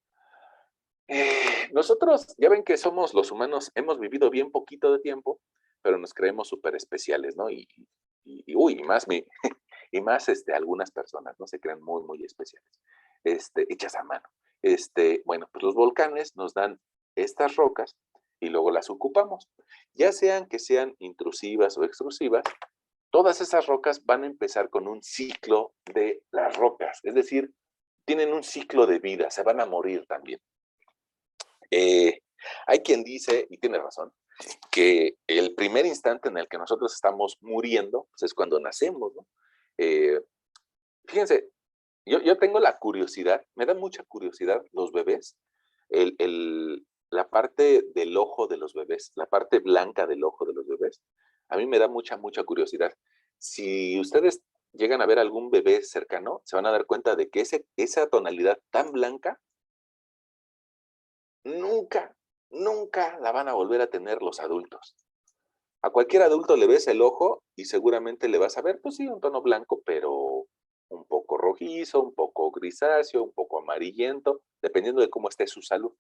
Nosotros, ya ven que somos los humanos, hemos vivido bien poquito de tiempo, pero nos creemos súper especiales, ¿no? Y más algunas personas, ¿no? Se creen muy especiales, hechas a mano. Bueno, pues los volcanes nos dan estas rocas y luego las ocupamos. Ya sean que sean intrusivas o extrusivas, todas esas rocas van a empezar con un ciclo de las rocas, es decir, tienen un ciclo de vida, se van a morir también. Hay quien dice, y tiene razón, que el primer instante en el que nosotros estamos muriendo, pues es cuando nacemos, ¿no? Fíjense, yo tengo la curiosidad, me da mucha curiosidad los bebés, la parte del ojo de los bebés, la parte blanca del ojo de los bebés, a mí me da mucha curiosidad. Si ustedes llegan a ver algún bebé cercano, se van a dar cuenta de que esa tonalidad tan blanca nunca nunca la van a volver a tener los adultos. A cualquier adulto le ves el ojo y seguramente le vas a ver, pues sí, un tono blanco, pero un poco rojizo, un poco grisáceo, un poco amarillento, dependiendo de cómo esté su salud.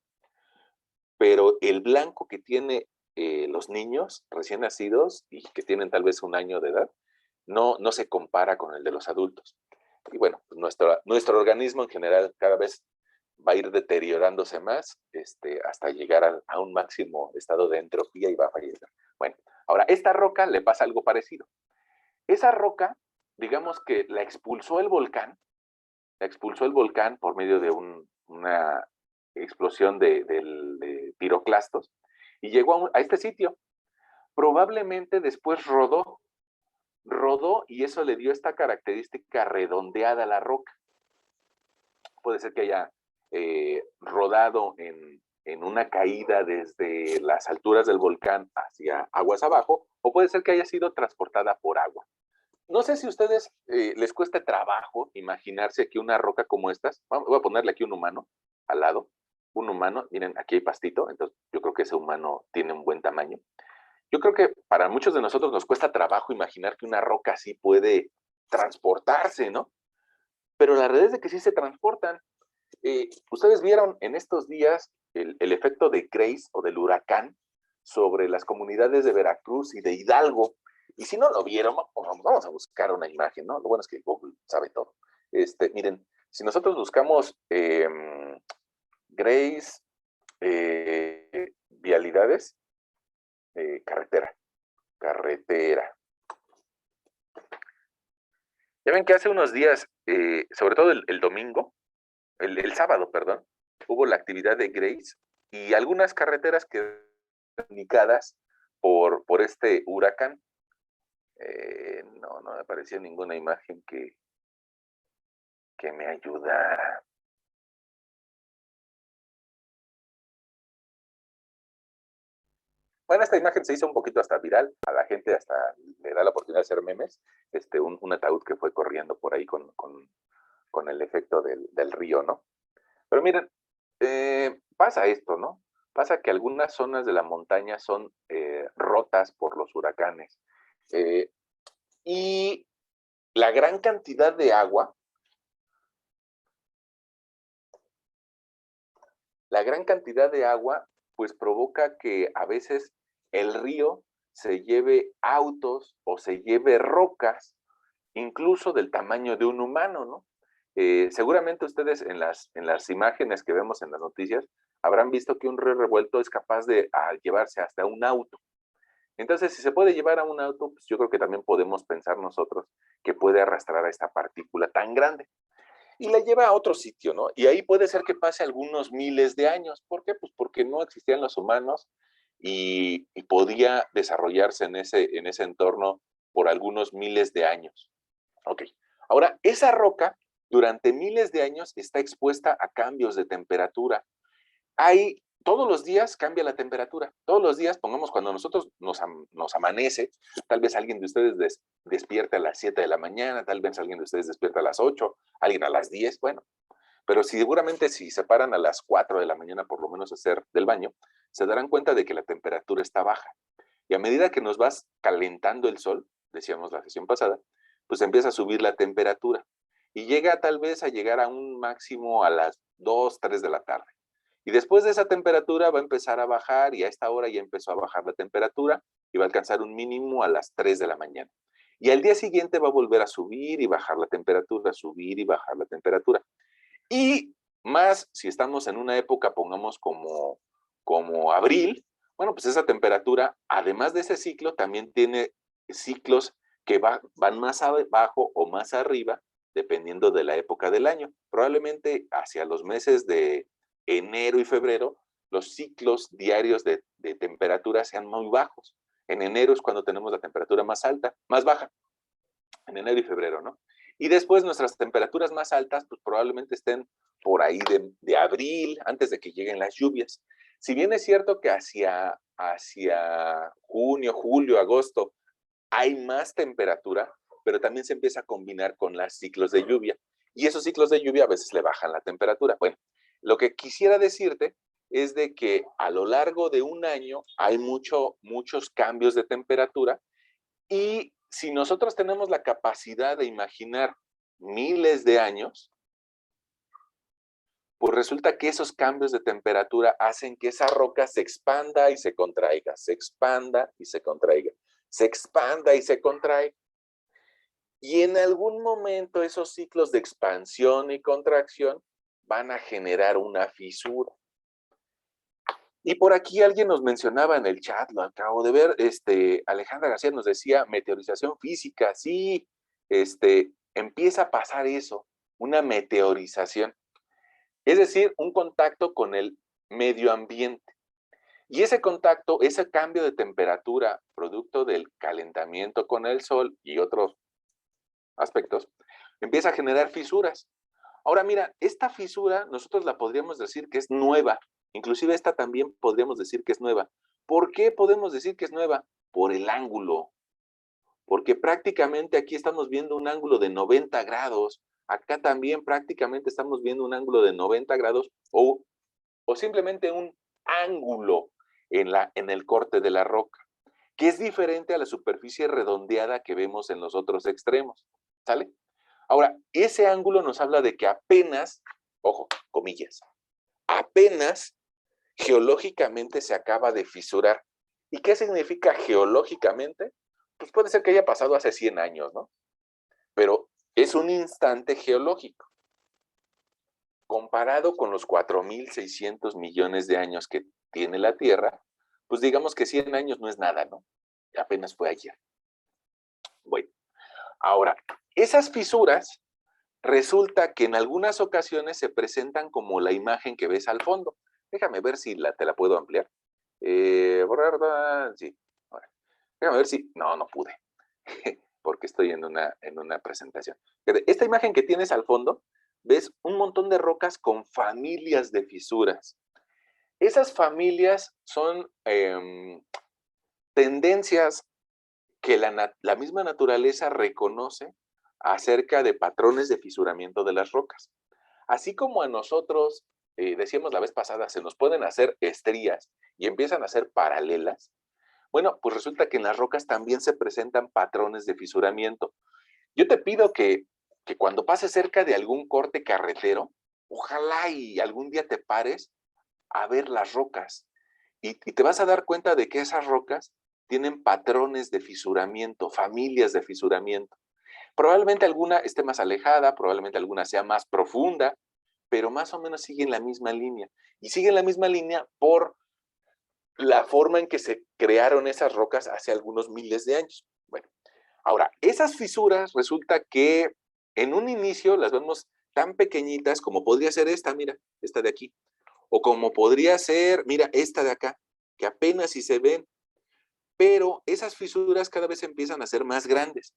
Pero el blanco que tiene los niños recién nacidos y que tienen tal vez 1 año de edad, no se compara con el de los adultos. Y bueno, pues nuestro organismo en general cada vez va a ir deteriorándose más hasta llegar a un máximo estado de entropía y va a fallecer. Bueno, ahora, esta roca le pasa algo parecido. Esa roca, digamos que la expulsó el volcán por medio de una explosión de piroclastos y llegó a este sitio. Probablemente después rodó y eso le dio esta característica redondeada a la roca. Puede ser que haya rodado en una caída desde las alturas del volcán hacia aguas abajo, o puede ser que haya sido transportada por agua. No sé si a ustedes les cueste trabajo imaginarse que una roca como estas, voy a ponerle aquí un humano al lado, un humano, miren, aquí hay pastito, entonces yo creo que ese humano tiene un buen tamaño. Yo creo que para muchos de nosotros nos cuesta trabajo imaginar que una roca así puede transportarse, ¿no? Pero la realidad es de que sí se transportan. Ustedes vieron en estos días el efecto de Grace o del huracán sobre las comunidades de Veracruz y de Hidalgo. Y si no lo vieron, vamos a buscar una imagen, ¿no? Lo bueno es que Google sabe todo. Miren, si nosotros buscamos Grace, vialidades, carretera. Ya ven que hace unos días, sobre todo el domingo, el sábado, perdón, hubo la actividad de Grace y algunas carreteras quedaron comunicadas por este huracán. No me apareció ninguna imagen que me ayudara. Bueno, esta imagen se hizo un poquito hasta viral, a la gente hasta le da la oportunidad de hacer memes, un ataúd que fue corriendo por ahí con el efecto del río, ¿no? Pero miren, pasa esto, ¿no? Pasa que algunas zonas de la montaña son rotas por los huracanes. Y la gran cantidad de agua, pues provoca que a veces el río se lleve autos o se lleve rocas, incluso del tamaño de un humano, ¿no? Seguramente ustedes en las imágenes que vemos en las noticias habrán visto que un río revuelto es capaz de llevarse hasta un auto. Entonces, si se puede llevar a un auto, pues yo creo que también podemos pensar nosotros que puede arrastrar a esta partícula tan grande. Y la lleva a otro sitio, ¿no? Y ahí puede ser que pase algunos miles de años. ¿Por qué? Pues porque no existían los humanos y podía desarrollarse en ese entorno por algunos miles de años. Ok. Ahora, esa roca durante miles de años está expuesta a cambios de temperatura. Todos los días cambia la temperatura. Todos los días, pongamos, cuando nosotros nos amanece, tal vez alguien de ustedes despierte a las 7 de la mañana, tal vez alguien de ustedes despierta a las 8, alguien a las 10, bueno. Pero seguramente si se paran a las 4 de la mañana, por lo menos a hacer del baño, se darán cuenta de que la temperatura está baja. Y a medida que nos vas calentando el sol, decíamos la sesión pasada, pues empieza a subir la temperatura. Y llega tal vez a llegar a un máximo a las 2, 3 de la tarde. Y después de esa temperatura va a empezar a bajar y a esta hora ya empezó a bajar la temperatura y va a alcanzar un mínimo a las 3 de la mañana. Y al día siguiente va a volver a subir y bajar la temperatura, subir y bajar la temperatura. Y más si estamos en una época, pongamos como abril, bueno, pues esa temperatura, además de ese ciclo, también tiene ciclos que van más abajo o más arriba, dependiendo de la época del año. Probablemente hacia los meses de enero y febrero, los ciclos diarios de temperatura sean muy bajos. En enero es cuando tenemos la temperatura más alta, más baja, en enero y febrero, ¿no? Y después nuestras temperaturas más altas, pues probablemente estén por ahí de abril, antes de que lleguen las lluvias. Si bien es cierto que hacia junio, julio, agosto hay más temperatura, pero también se empieza a combinar con los ciclos de lluvia. Y esos ciclos de lluvia a veces le bajan la temperatura. Bueno, lo que quisiera decirte es de que a lo largo de un año hay muchos cambios de temperatura y si nosotros tenemos la capacidad de imaginar miles de años, pues resulta que esos cambios de temperatura hacen que esa roca se expanda y se contraiga, se expanda y se contraiga, se expanda y se contraiga. Y en algún momento esos ciclos de expansión y contracción van a generar una fisura. Y por aquí alguien nos mencionaba en el chat, lo acabo de ver, Alejandra García nos decía meteorización física, sí, empieza a pasar eso, una meteorización. Es decir, un contacto con el medio ambiente. Y ese contacto, ese cambio de temperatura, producto del calentamiento con el sol y otros aspectos, empieza a generar fisuras. Ahora mira, esta fisura nosotros la podríamos decir que es nueva. Inclusive esta también podríamos decir que es nueva. ¿Por qué podemos decir que es nueva? Por el ángulo. Porque prácticamente aquí estamos viendo un ángulo de 90 grados. Acá también prácticamente estamos viendo un ángulo de 90 grados o simplemente un ángulo en el corte de la roca, que es diferente a la superficie redondeada que vemos en los otros extremos. ¿Sale? Ahora, ese ángulo nos habla de que apenas, ojo, comillas, apenas geológicamente se acaba de fisurar. ¿Y qué significa geológicamente? Pues puede ser que haya pasado hace 100 años, ¿no? Pero es un instante geológico. Comparado con los 4.600 millones de años que tiene la Tierra, pues digamos que 100 años no es nada, ¿no? Apenas fue ayer. Bueno, ahora, esas fisuras resulta que en algunas ocasiones se presentan como la imagen que ves al fondo. Déjame ver si te la puedo ampliar. Sí. Déjame ver si... No pude. Porque estoy en una presentación. Esta imagen que tienes al fondo, ves un montón de rocas con familias de fisuras. Esas familias son tendencias que la misma naturaleza reconoce acerca de patrones de fisuramiento de las rocas. Así como a nosotros, decíamos la vez pasada, se nos pueden hacer estrías y empiezan a ser paralelas, bueno, pues resulta que en las rocas también se presentan patrones de fisuramiento. Yo te pido que cuando pases cerca de algún corte carretero, ojalá y algún día te pares a ver las rocas y te vas a dar cuenta de que esas rocas tienen patrones de fisuramiento, familias de fisuramiento. Probablemente alguna esté más alejada, probablemente alguna sea más profunda, pero más o menos siguen la misma línea. Y siguen la misma línea por la forma en que se crearon esas rocas hace algunos miles de años. Bueno, ahora, esas fisuras resulta que en un inicio las vemos tan pequeñitas como podría ser esta, mira, esta de aquí, o como podría ser, mira, esta de acá, que apenas si se ven, pero esas fisuras cada vez empiezan a ser más grandes.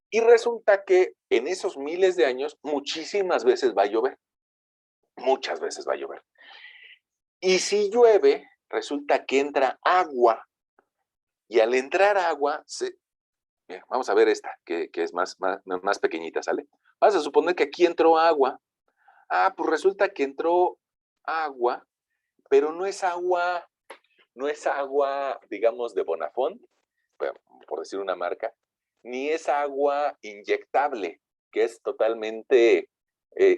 Y resulta que en esos miles de años muchísimas veces va a llover, muchas veces va a llover. Y si llueve, resulta que entra agua, y al entrar agua, vamos a ver esta, que es más pequeñita, ¿sale? Vamos a suponer que aquí entró agua. Ah, pues resulta que entró agua, pero no es agua, digamos, de Bonafont, por decir una marca, ni es agua inyectable, que es totalmente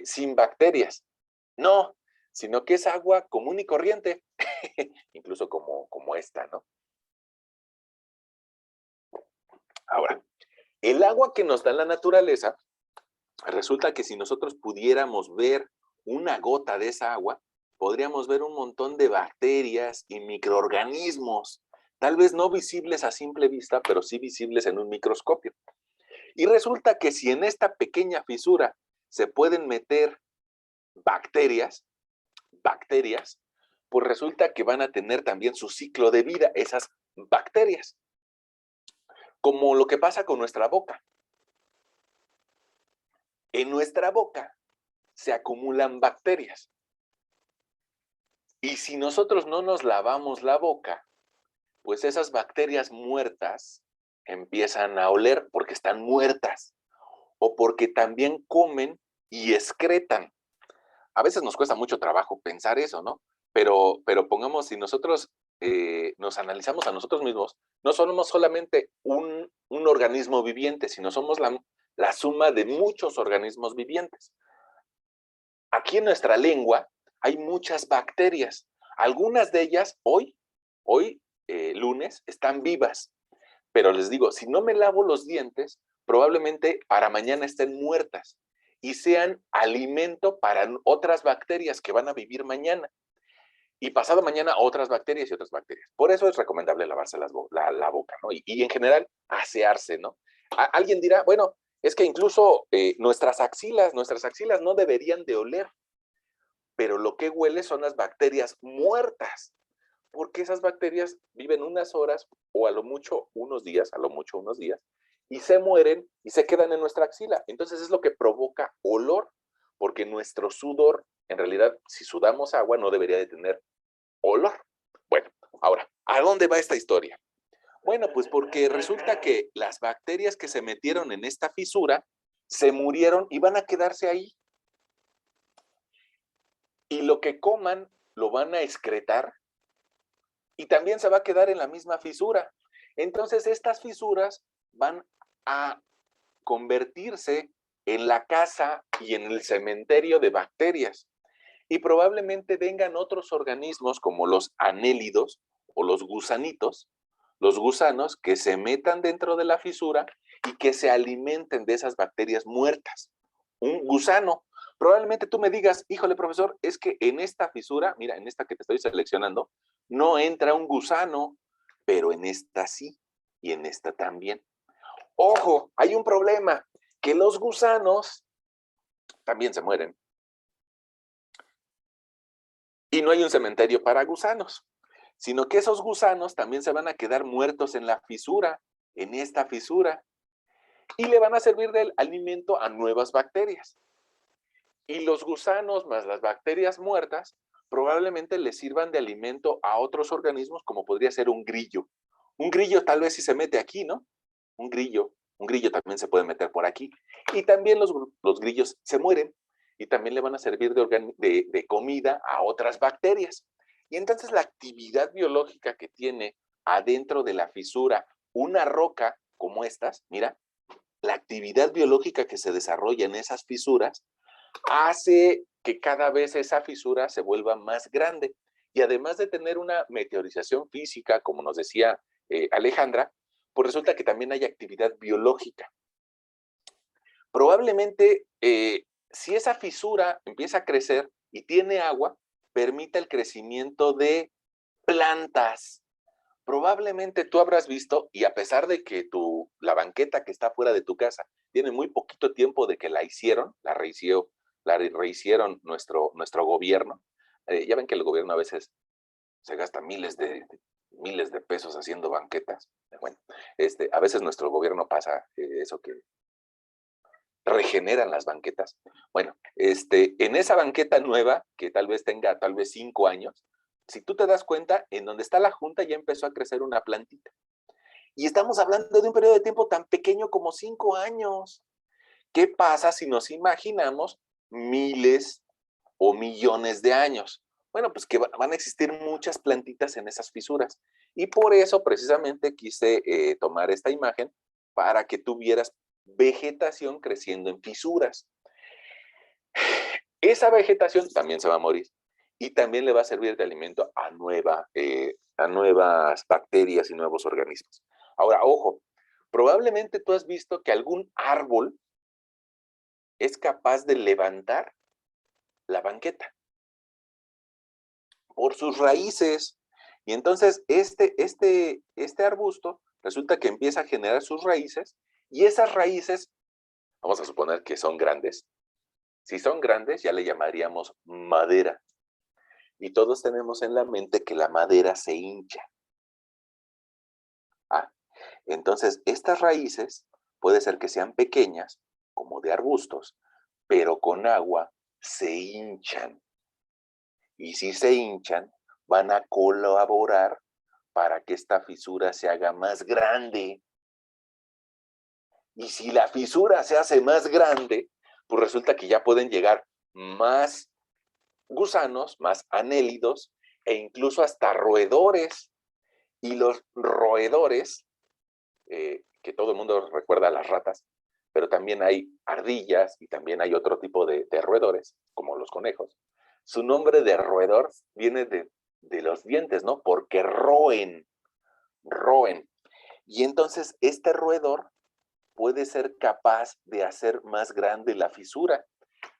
sin bacterias. No, sino que es agua común y corriente, incluso como esta, ¿no? Ahora, el agua que nos da la naturaleza, resulta que si nosotros pudiéramos ver una gota de esa agua, podríamos ver un montón de bacterias y microorganismos, tal vez no visibles a simple vista, pero sí visibles en un microscopio. Y resulta que si en esta pequeña fisura se pueden meter bacterias, pues resulta que van a tener también su ciclo de vida, esas bacterias. Como lo que pasa con nuestra boca. En nuestra boca se acumulan bacterias. Y si nosotros no nos lavamos la boca, pues esas bacterias muertas empiezan a oler porque están muertas o porque también comen y excretan. A veces nos cuesta mucho trabajo pensar eso, ¿no? pero pongamos, si nosotros nos analizamos a nosotros mismos, no somos solamente un organismo viviente, sino somos la suma de muchos organismos vivientes. Aquí en nuestra lengua hay muchas bacterias. Algunas de ellas hoy lunes, están vivas. Pero les digo, si no me lavo los dientes, probablemente para mañana estén muertas y sean alimento para otras bacterias que van a vivir mañana. Y pasado mañana otras bacterias y otras bacterias. Por eso es recomendable lavarse la boca, ¿no? Y en general, asearse, ¿no? Alguien dirá, bueno, es que incluso nuestras axilas no deberían de oler, pero lo que huele son las bacterias muertas, porque esas bacterias viven unas horas o a lo mucho unos días, y se mueren y se quedan en nuestra axila. Entonces es lo que provoca olor, porque nuestro sudor, en realidad, si sudamos agua, no debería de tener olor. Bueno, ahora, ¿a dónde va esta historia? Bueno, pues porque resulta que las bacterias que se metieron en esta fisura se murieron y van a quedarse ahí. Y lo que coman lo van a excretar y también se va a quedar en la misma fisura. Entonces estas fisuras van a convertirse en la casa y en el cementerio de bacterias. Y probablemente vengan otros organismos como los anélidos o los gusanitos, los gusanos que se metan dentro de la fisura y que se alimenten de esas bacterias muertas. Un gusano. Probablemente tú me digas, híjole, profesor, es que en esta fisura, mira, en esta que te estoy seleccionando, no entra un gusano, pero en esta sí y en esta también. Ojo, hay un problema, que los gusanos también se mueren. Y no hay un cementerio para gusanos, sino que esos gusanos también se van a quedar muertos en la fisura, en esta fisura, y le van a servir de alimento a nuevas bacterias. Y los gusanos más las bacterias muertas probablemente le sirvan de alimento a otros organismos, como podría ser un grillo. Un grillo tal vez si se mete aquí, ¿no? Un grillo también se puede meter por aquí. Y también los grillos se mueren y también le van a servir de comida a otras bacterias. Y entonces la actividad biológica que tiene adentro de la fisura una roca como estas, mira, la actividad biológica que se desarrolla en esas fisuras hace que cada vez esa fisura se vuelva más grande. Y además de tener una meteorización física, como nos decía Alejandra, pues resulta que también hay actividad biológica. Probablemente, si esa fisura empieza a crecer y tiene agua, permite el crecimiento de plantas. Probablemente tú habrás visto, y a pesar de que la banqueta que está fuera de tu casa tiene muy poquito tiempo de que la rehicieron nuestro gobierno. Ya ven que el gobierno a veces se gasta miles de pesos haciendo banquetas. Bueno, a veces nuestro gobierno pasa eso que regeneran las banquetas. Bueno, en esa banqueta nueva, que tal vez tenga 5 años, si tú te das cuenta, en donde está la junta ya empezó a crecer una plantita. Y estamos hablando de un periodo de tiempo tan pequeño como 5 años. ¿Qué pasa si nos imaginamos miles o millones de años? Bueno, pues que van a existir muchas plantitas en esas fisuras. Y por eso precisamente quise tomar esta imagen para que tú vieras vegetación creciendo en fisuras. Esa vegetación también se va a morir y también le va a servir de alimento a nuevas bacterias y nuevos organismos. Ahora, ojo, probablemente tú has visto que algún árbol es capaz de levantar la banqueta por sus raíces. Y entonces este arbusto resulta que empieza a generar sus raíces y esas raíces, vamos a suponer que son grandes. Si son grandes, ya le llamaríamos madera. Y todos tenemos en la mente que la madera se hincha. Entonces estas raíces puede ser que sean pequeñas, como de arbustos, pero con agua se hinchan. Y si se hinchan, van a colaborar para que esta fisura se haga más grande. Y si la fisura se hace más grande, pues resulta que ya pueden llegar más gusanos, más anélidos, e incluso hasta roedores. Y los roedores, que todo el mundo recuerda a las ratas, pero también hay ardillas y también hay otro tipo de roedores, como los conejos. Su nombre de roedor viene de los dientes, ¿no? Porque roen. Y entonces este roedor puede ser capaz de hacer más grande la fisura.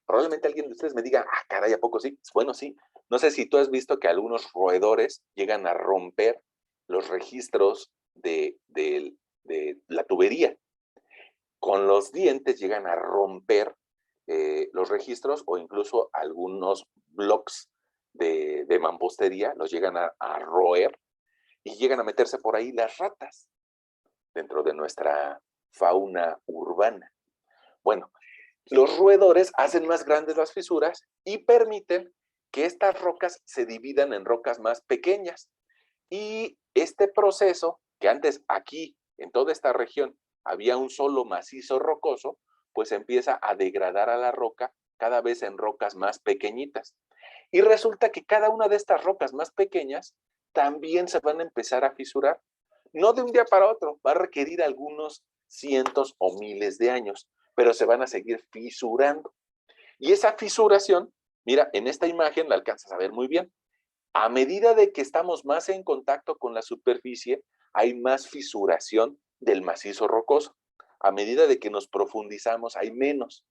Probablemente alguien de ustedes me diga, ah, caray, ¿a poco sí? Bueno, sí. No sé si tú has visto que algunos roedores llegan a romper los registros de la tubería. Con los dientes llegan a romper los registros o incluso algunos blocks de mampostería los llegan a roer y llegan a meterse por ahí las ratas dentro de nuestra fauna urbana. Bueno, los roedores hacen más grandes las fisuras y permiten que estas rocas se dividan en rocas más pequeñas. Y este proceso, que antes aquí, en toda esta región, había un solo macizo rocoso, pues empieza a degradar a la roca cada vez en rocas más pequeñitas. Y resulta que cada una de estas rocas más pequeñas también se van a empezar a fisurar. No de un día para otro, va a requerir algunos cientos o miles de años, pero se van a seguir fisurando. Y esa fisuración, mira, en esta imagen la alcanzas a ver muy bien. A medida de que estamos más en contacto con la superficie, hay más fisuración del macizo rocoso. A medida de que nos profundizamos, hay menos.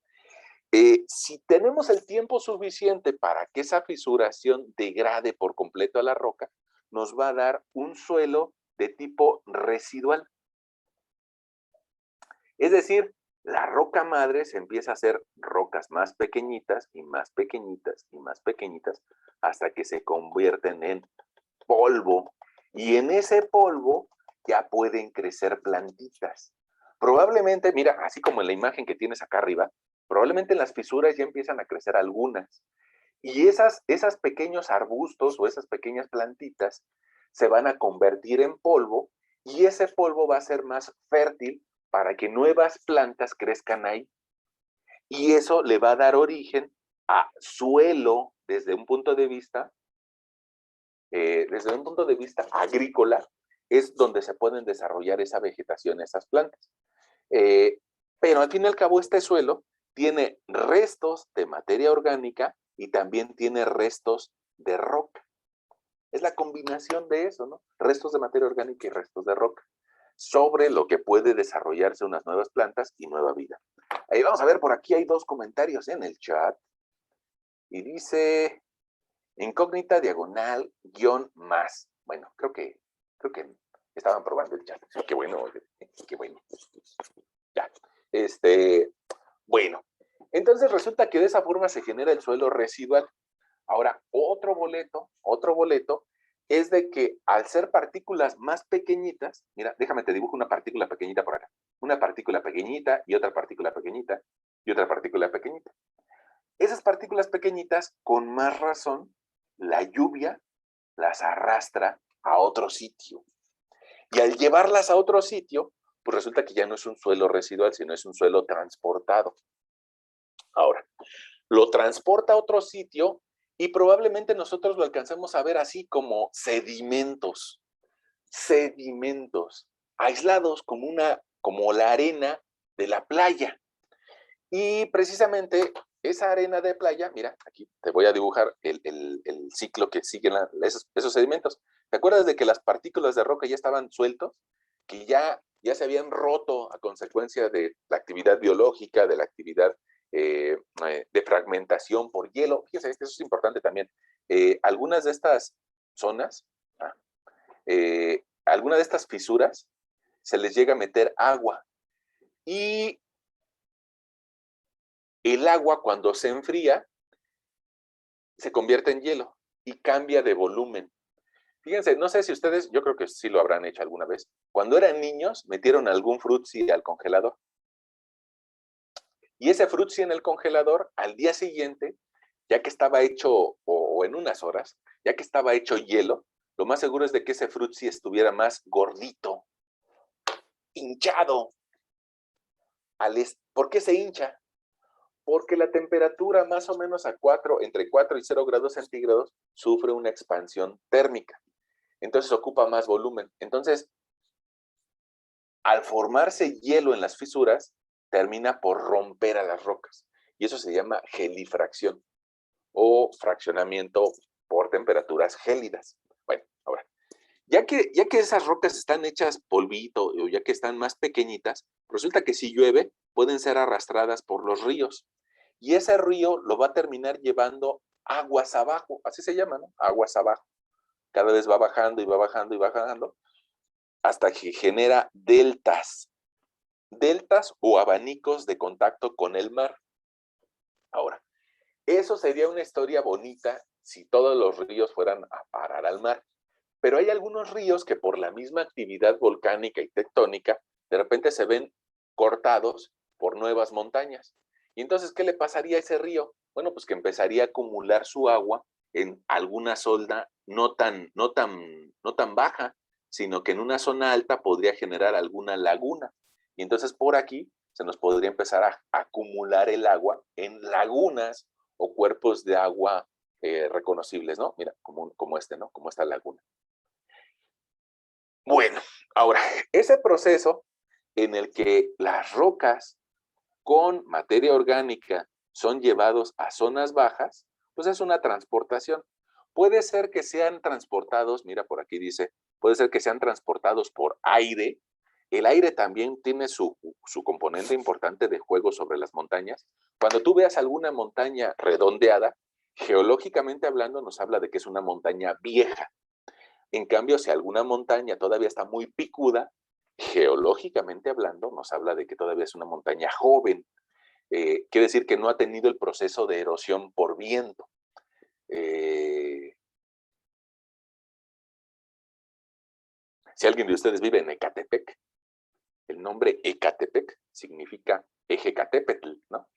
Si tenemos el tiempo suficiente para que esa fisuración degrade por completo a la roca, nos va a dar un suelo de tipo residual. Es decir, la roca madre se empieza a hacer rocas más pequeñitas y más pequeñitas y más pequeñitas hasta que se convierten en polvo. Y en ese polvo ya pueden crecer plantitas. Probablemente, mira, así como en la imagen que tienes acá arriba, probablemente en las fisuras ya empiezan a crecer algunas. Y esas pequeños arbustos o esas pequeñas plantitas se van a convertir en polvo y ese polvo va a ser más fértil para que nuevas plantas crezcan ahí. Y eso le va a dar origen a suelo desde un punto de vista agrícola, es donde se pueden desarrollar esa vegetación, esas plantas. Pero al fin y al cabo este suelo tiene restos de materia orgánica y también tiene restos de roca. Es la combinación de eso, ¿no? Restos de materia orgánica y restos de roca, sobre lo que puede desarrollarse unas nuevas plantas y nueva vida. Ahí vamos a ver, por aquí hay dos comentarios en el chat. Y dice, incógnita diagonal guión más. Bueno, creo que estaban probando el chat. Qué bueno, qué bueno. Ya. Bueno, entonces resulta que de esa forma se genera el suelo residual. Ahora, otro boleto es de que al ser partículas más pequeñitas, mira, déjame te dibujo una partícula pequeñita por acá, una partícula pequeñita y otra partícula pequeñita y otra partícula pequeñita. Esas partículas pequeñitas, con más razón, la lluvia las arrastra a otro sitio. Y al llevarlas a otro sitio, pues resulta que ya no es un suelo residual, sino es un suelo transportado. Ahora, lo transporta a otro sitio y probablemente nosotros lo alcancemos a ver así como sedimentos, aislados como la arena de la playa. Y precisamente esa arena de playa, mira, aquí te voy a dibujar el ciclo que siguen esos sedimentos. ¿Te acuerdas de que las partículas de roca ya estaban sueltos? Que ya se habían roto a consecuencia de la actividad biológica, de la actividad de fragmentación por hielo. Fíjense, eso es importante también. Algunas de estas zonas, algunas de estas fisuras, se les llega a meter agua. Y el agua, cuando se enfría, se convierte en hielo y cambia de volumen. Fíjense, no sé si ustedes, yo creo que sí lo habrán hecho alguna vez. Cuando eran niños, metieron algún frutzi al congelador. Y ese frutzi en el congelador, al día siguiente, ya que estaba hecho, o en unas horas, ya que estaba hecho hielo, lo más seguro es de que ese frutzi estuviera más gordito, hinchado. ¿Por qué se hincha? Porque la temperatura más o menos entre 4 y 0 grados centígrados sufre una expansión térmica. Entonces ocupa más volumen. Entonces, al formarse hielo en las fisuras, termina por romper a las rocas. Y eso se llama gelifracción o fraccionamiento por temperaturas gélidas. Bueno, ahora, ya que esas rocas están hechas polvito o ya que están más pequeñitas, resulta que si llueve pueden ser arrastradas por los ríos. Y ese río lo va a terminar llevando aguas abajo, así se llama, ¿no? Aguas abajo. Cada vez va bajando y va bajando y va bajando hasta que genera deltas. Deltas o abanicos de contacto con el mar. Ahora, eso sería una historia bonita si todos los ríos fueran a parar al mar. Pero hay algunos ríos que por la misma actividad volcánica y tectónica, de repente se ven cortados por nuevas montañas. Y entonces, ¿qué le pasaría a ese río? Bueno, pues que empezaría a acumular su agua en alguna zona no tan baja, sino que en una zona alta podría generar alguna laguna. Y entonces por aquí se nos podría empezar a acumular el agua en lagunas o cuerpos de agua reconocibles, ¿no? Mira, como este, ¿no? Como esta laguna. Bueno, ahora, ese proceso en el que las rocas con materia orgánica son llevados a zonas bajas, pues es una transportación. Puede ser que sean transportados, mira por aquí dice, puede ser que sean transportados por aire. El aire también tiene su componente importante de juego sobre las montañas. Cuando tú veas alguna montaña redondeada, geológicamente hablando nos habla de que es una montaña vieja. En cambio, si alguna montaña todavía está muy picuda, geológicamente hablando nos habla de que todavía es una montaña joven. Quiere decir que no ha tenido el proceso de erosión por viento. Si alguien de ustedes vive en Ecatepec, el nombre Ecatepec significa Ejecatepetl, ¿no?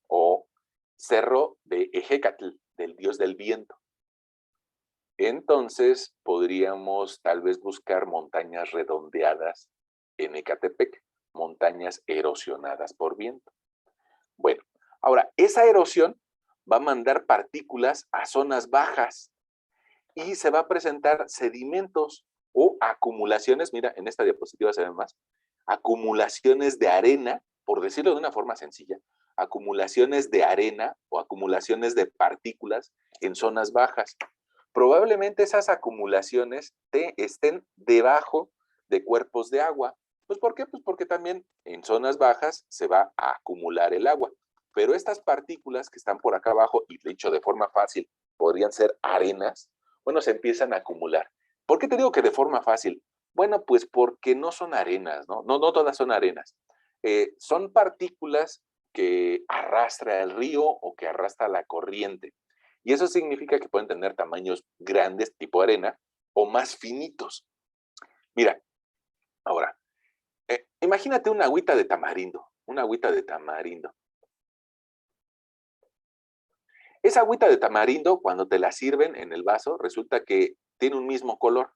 O cerro de Ejecatl, del dios del viento. Entonces podríamos tal vez buscar montañas redondeadas en Ecatepec, montañas erosionadas por viento. Bueno, ahora, esa erosión va a mandar partículas a zonas bajas y se va a presentar sedimentos o acumulaciones, mira, en esta diapositiva se ven más, acumulaciones de arena, por decirlo de una forma sencilla, acumulaciones de arena o acumulaciones de partículas en zonas bajas. Probablemente esas acumulaciones estén debajo de cuerpos de agua. Pues ¿por qué? Pues porque también en zonas bajas se va a acumular el agua. Pero estas partículas que están por acá abajo, y dicho de forma fácil, podrían ser arenas, bueno, se empiezan a acumular. ¿Por qué te digo que de forma fácil? Bueno, pues porque no son arenas, ¿no? No todas son arenas. Son partículas que arrastra el río o que arrastra la corriente. Y eso significa que pueden tener tamaños grandes, tipo arena, o más finitos. Mira, ahora, imagínate una agüita de tamarindo, una agüita de tamarindo. Esa agüita de tamarindo, cuando te la sirven en el vaso, resulta que tiene un mismo color.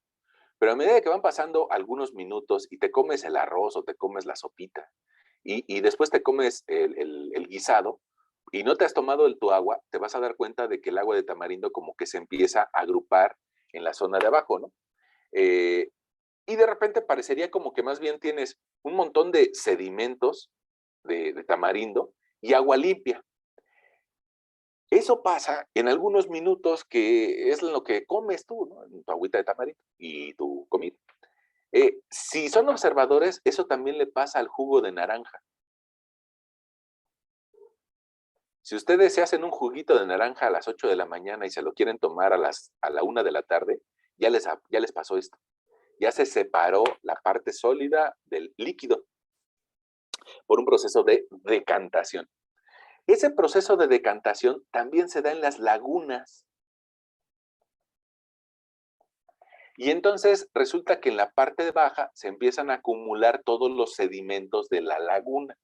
Pero a medida que van pasando algunos minutos y te comes el arroz o te comes la sopita y después te comes el guisado y no te has tomado tu agua, te vas a dar cuenta de que el agua de tamarindo como que se empieza a agrupar en la zona de abajo, ¿no? Y de repente parecería como que más bien tienes un montón de sedimentos de tamarindo y agua limpia. Eso pasa en algunos minutos que es lo que comes tú, ¿no? En tu agüita de tamarindo y tu comida. Si son observadores, eso también le pasa al jugo de naranja. Si ustedes se hacen un juguito de naranja a las 8 de la mañana y se lo quieren tomar a la 1 de la tarde, ya les pasó esto. Ya se separó la parte sólida del líquido por un proceso de decantación. Ese proceso de decantación también se da en las lagunas. Y entonces resulta que en la parte baja se empiezan a acumular todos los sedimentos de la laguna.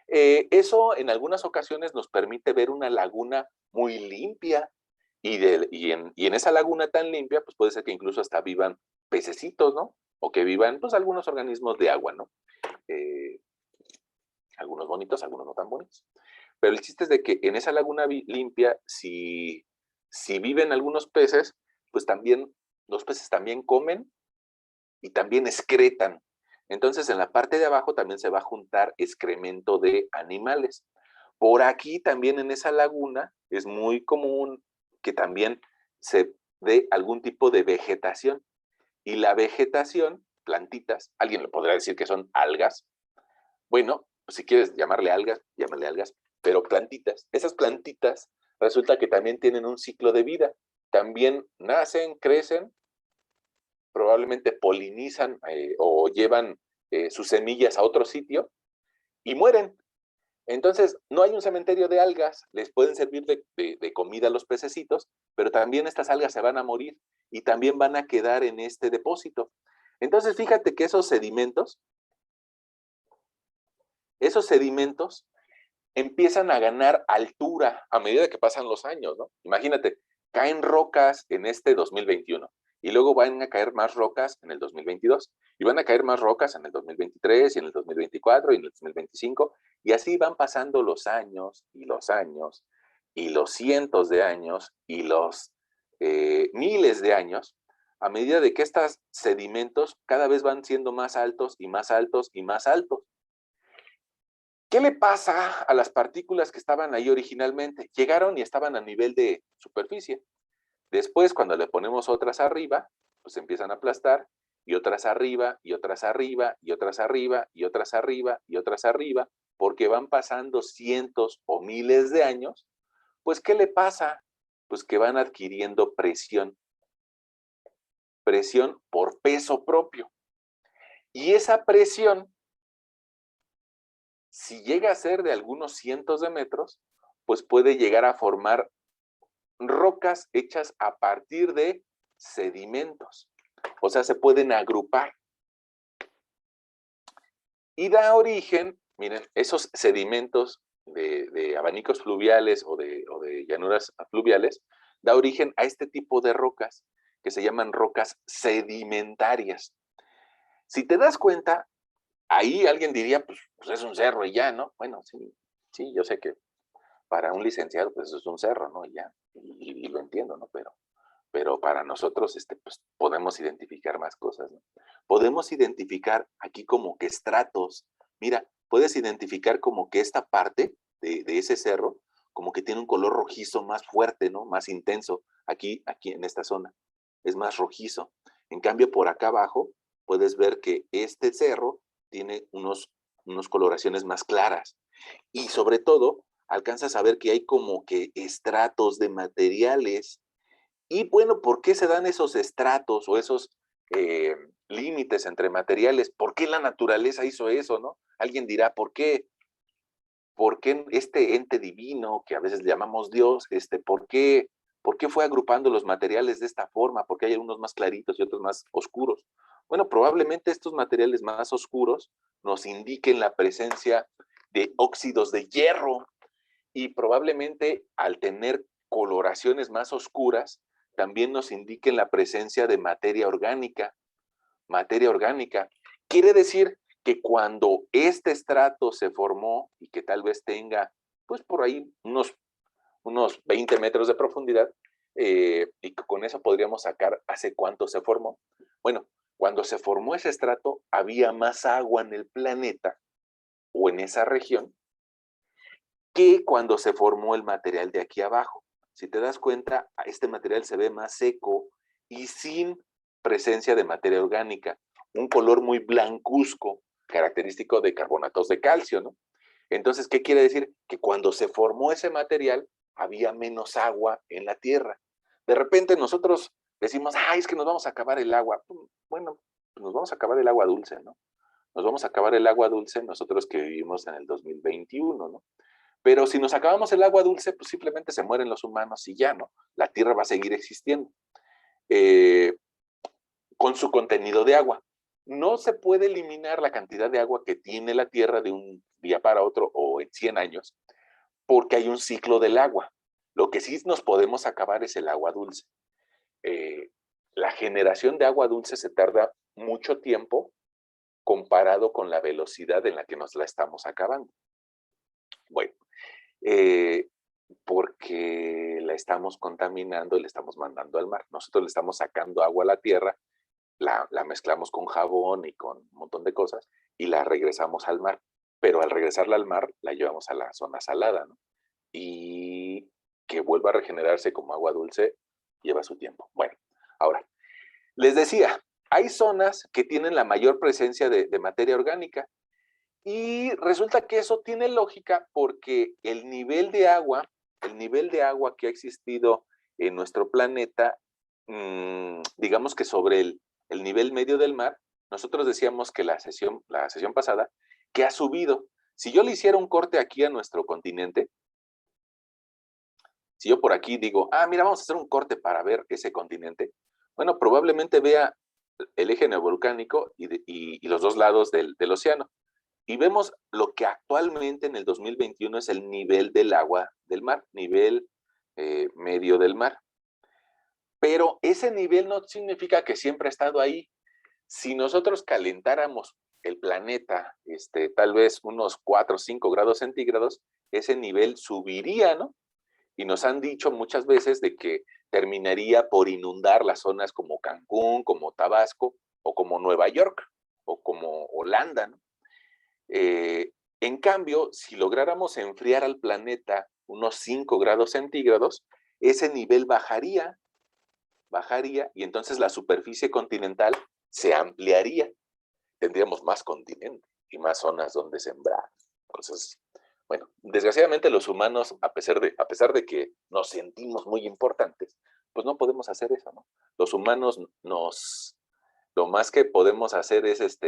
Eso en algunas ocasiones nos permite ver una laguna muy limpia y en esa laguna tan limpia, pues puede ser que incluso hasta vivan pececitos, ¿no? O que vivan, pues, algunos organismos de agua, ¿no? Algunos bonitos, algunos no tan bonitos. Pero el chiste es de que en esa laguna limpia, si viven algunos peces, pues también los peces también comen y también excretan. Entonces, en la parte de abajo también se va a juntar excremento de animales. Por aquí también en esa laguna es muy común que también se dé algún tipo de vegetación. Y la vegetación, plantitas, alguien le podrá decir que son algas. Bueno, pues si quieres llamarle algas, llámale algas, pero plantitas. Esas plantitas resulta que también tienen un ciclo de vida. También nacen, crecen, probablemente polinizan o llevan sus semillas a otro sitio y mueren. Entonces, no hay un cementerio de algas, les pueden servir de comida a los pececitos, pero también estas algas se van a morir y también van a quedar en este depósito. Entonces, fíjate que esos sedimentos empiezan a ganar altura a medida que pasan los años, ¿no? Imagínate, caen rocas en este 2021 y luego van a caer más rocas en el 2022 y van a caer más rocas en el 2023 y en el 2024 y en el 2025 y así van pasando los años y los años y los cientos de años y los miles de años a medida de que estos sedimentos cada vez van siendo más altos y más altos y más altos. ¿Qué le pasa a las partículas que estaban ahí originalmente? Llegaron y estaban a nivel de superficie. Después, cuando le ponemos otras arriba, pues empiezan a aplastar, y otras arriba, y otras arriba, y otras arriba, y otras arriba, y otras arriba, porque van pasando cientos o miles de años, pues ¿qué le pasa? Pues que van adquiriendo presión por peso propio. Y esa presión, si llega a ser de algunos cientos de metros, pues puede llegar a formar rocas hechas a partir de sedimentos. O sea, se pueden agrupar. Y da origen, miren, esos sedimentos de abanicos fluviales o de llanuras fluviales, da origen a este tipo de rocas que se llaman rocas sedimentarias. Si te das cuenta, ahí alguien diría, pues es un cerro y ya, ¿no? Bueno, sí, yo sé que para un licenciado, pues eso es un cerro, ¿no? Y ya, y lo entiendo, ¿no? Pero para nosotros, pues podemos identificar más cosas, ¿no? Podemos identificar aquí como que estratos. Mira, puedes identificar como que esta parte de ese cerro, como que tiene un color rojizo más fuerte, ¿no? Más intenso, aquí en esta zona. Es más rojizo. En cambio, por acá abajo, puedes ver que este cerro tiene unos coloraciones más claras. Y sobre todo, alcanzas a ver que hay como que estratos de materiales. Y bueno, ¿por qué se dan esos estratos o esos límites entre materiales? ¿Por qué la naturaleza hizo eso, no? Alguien dirá, ¿por qué? ¿Por qué este ente divino, que a veces le llamamos Dios, por qué fue agrupando los materiales de esta forma? ¿Por qué hay unos más claritos y otros más oscuros? Bueno, probablemente estos materiales más oscuros nos indiquen la presencia de óxidos de hierro y probablemente al tener coloraciones más oscuras, también nos indiquen la presencia de materia orgánica. Materia orgánica. Quiere decir que cuando este estrato se formó y que tal vez tenga, pues por ahí unos 20 metros de profundidad, y que con eso podríamos sacar hace cuánto se formó. Bueno, cuando se formó ese estrato, había más agua en el planeta o en esa región que cuando se formó el material de aquí abajo. Si te das cuenta, este material se ve más seco y sin presencia de materia orgánica, un color muy blancuzco, característico de carbonatos de calcio, ¿no? Entonces, ¿qué quiere decir? Que cuando se formó ese material, había menos agua en la Tierra. De repente nosotros decimos, ay, es que nos vamos a acabar el agua. Bueno, pues nos vamos a acabar el agua dulce, ¿no? Nos vamos a acabar el agua dulce nosotros que vivimos en el 2021, ¿no? Pero si nos acabamos el agua dulce, pues simplemente se mueren los humanos y ya, ¿no? La Tierra va a seguir existiendo con su contenido de agua. No se puede eliminar la cantidad de agua que tiene la Tierra de un día para otro o en 100 años, porque hay un ciclo del agua. Lo que sí nos podemos acabar es el agua dulce. La generación de agua dulce se tarda mucho tiempo comparado con la velocidad en la que nos la estamos acabando. Bueno, porque la estamos contaminando y la estamos mandando al mar. Nosotros le estamos sacando agua a la tierra, la mezclamos con jabón y con un montón de cosas y la regresamos al mar. Pero al regresarla al mar, la llevamos a la zona salada, ¿no? Y que vuelva a regenerarse como agua dulce lleva su tiempo. Bueno, ahora, les decía, hay zonas que tienen la mayor presencia de materia orgánica y resulta que eso tiene lógica porque el nivel de agua que ha existido en nuestro planeta, digamos que sobre el nivel medio del mar, nosotros decíamos que la sesión pasada, que ha subido. Si yo le hiciera un corte aquí a nuestro continente, si yo por aquí digo, mira, vamos a hacer un corte para ver ese continente, bueno, probablemente vea el eje neovolcánico y los dos lados del océano. Y vemos lo que actualmente en el 2021 es el nivel del agua del mar, nivel medio del mar. Pero ese nivel no significa que siempre ha estado ahí. Si nosotros calentáramos el planeta, tal vez unos 4 o 5 grados centígrados, ese nivel subiría, ¿no? Y nos han dicho muchas veces de que terminaría por inundar las zonas como Cancún, como Tabasco, o como Nueva York, o como Holanda, ¿no? En cambio, si lográramos enfriar al planeta unos 5 grados centígrados, ese nivel bajaría, y entonces la superficie continental se ampliaría. Tendríamos más continente y más zonas donde sembrar. Entonces, bueno, desgraciadamente los humanos, a pesar de que nos sentimos muy importantes, pues no podemos hacer eso, ¿no? Los humanos lo más que podemos hacer es,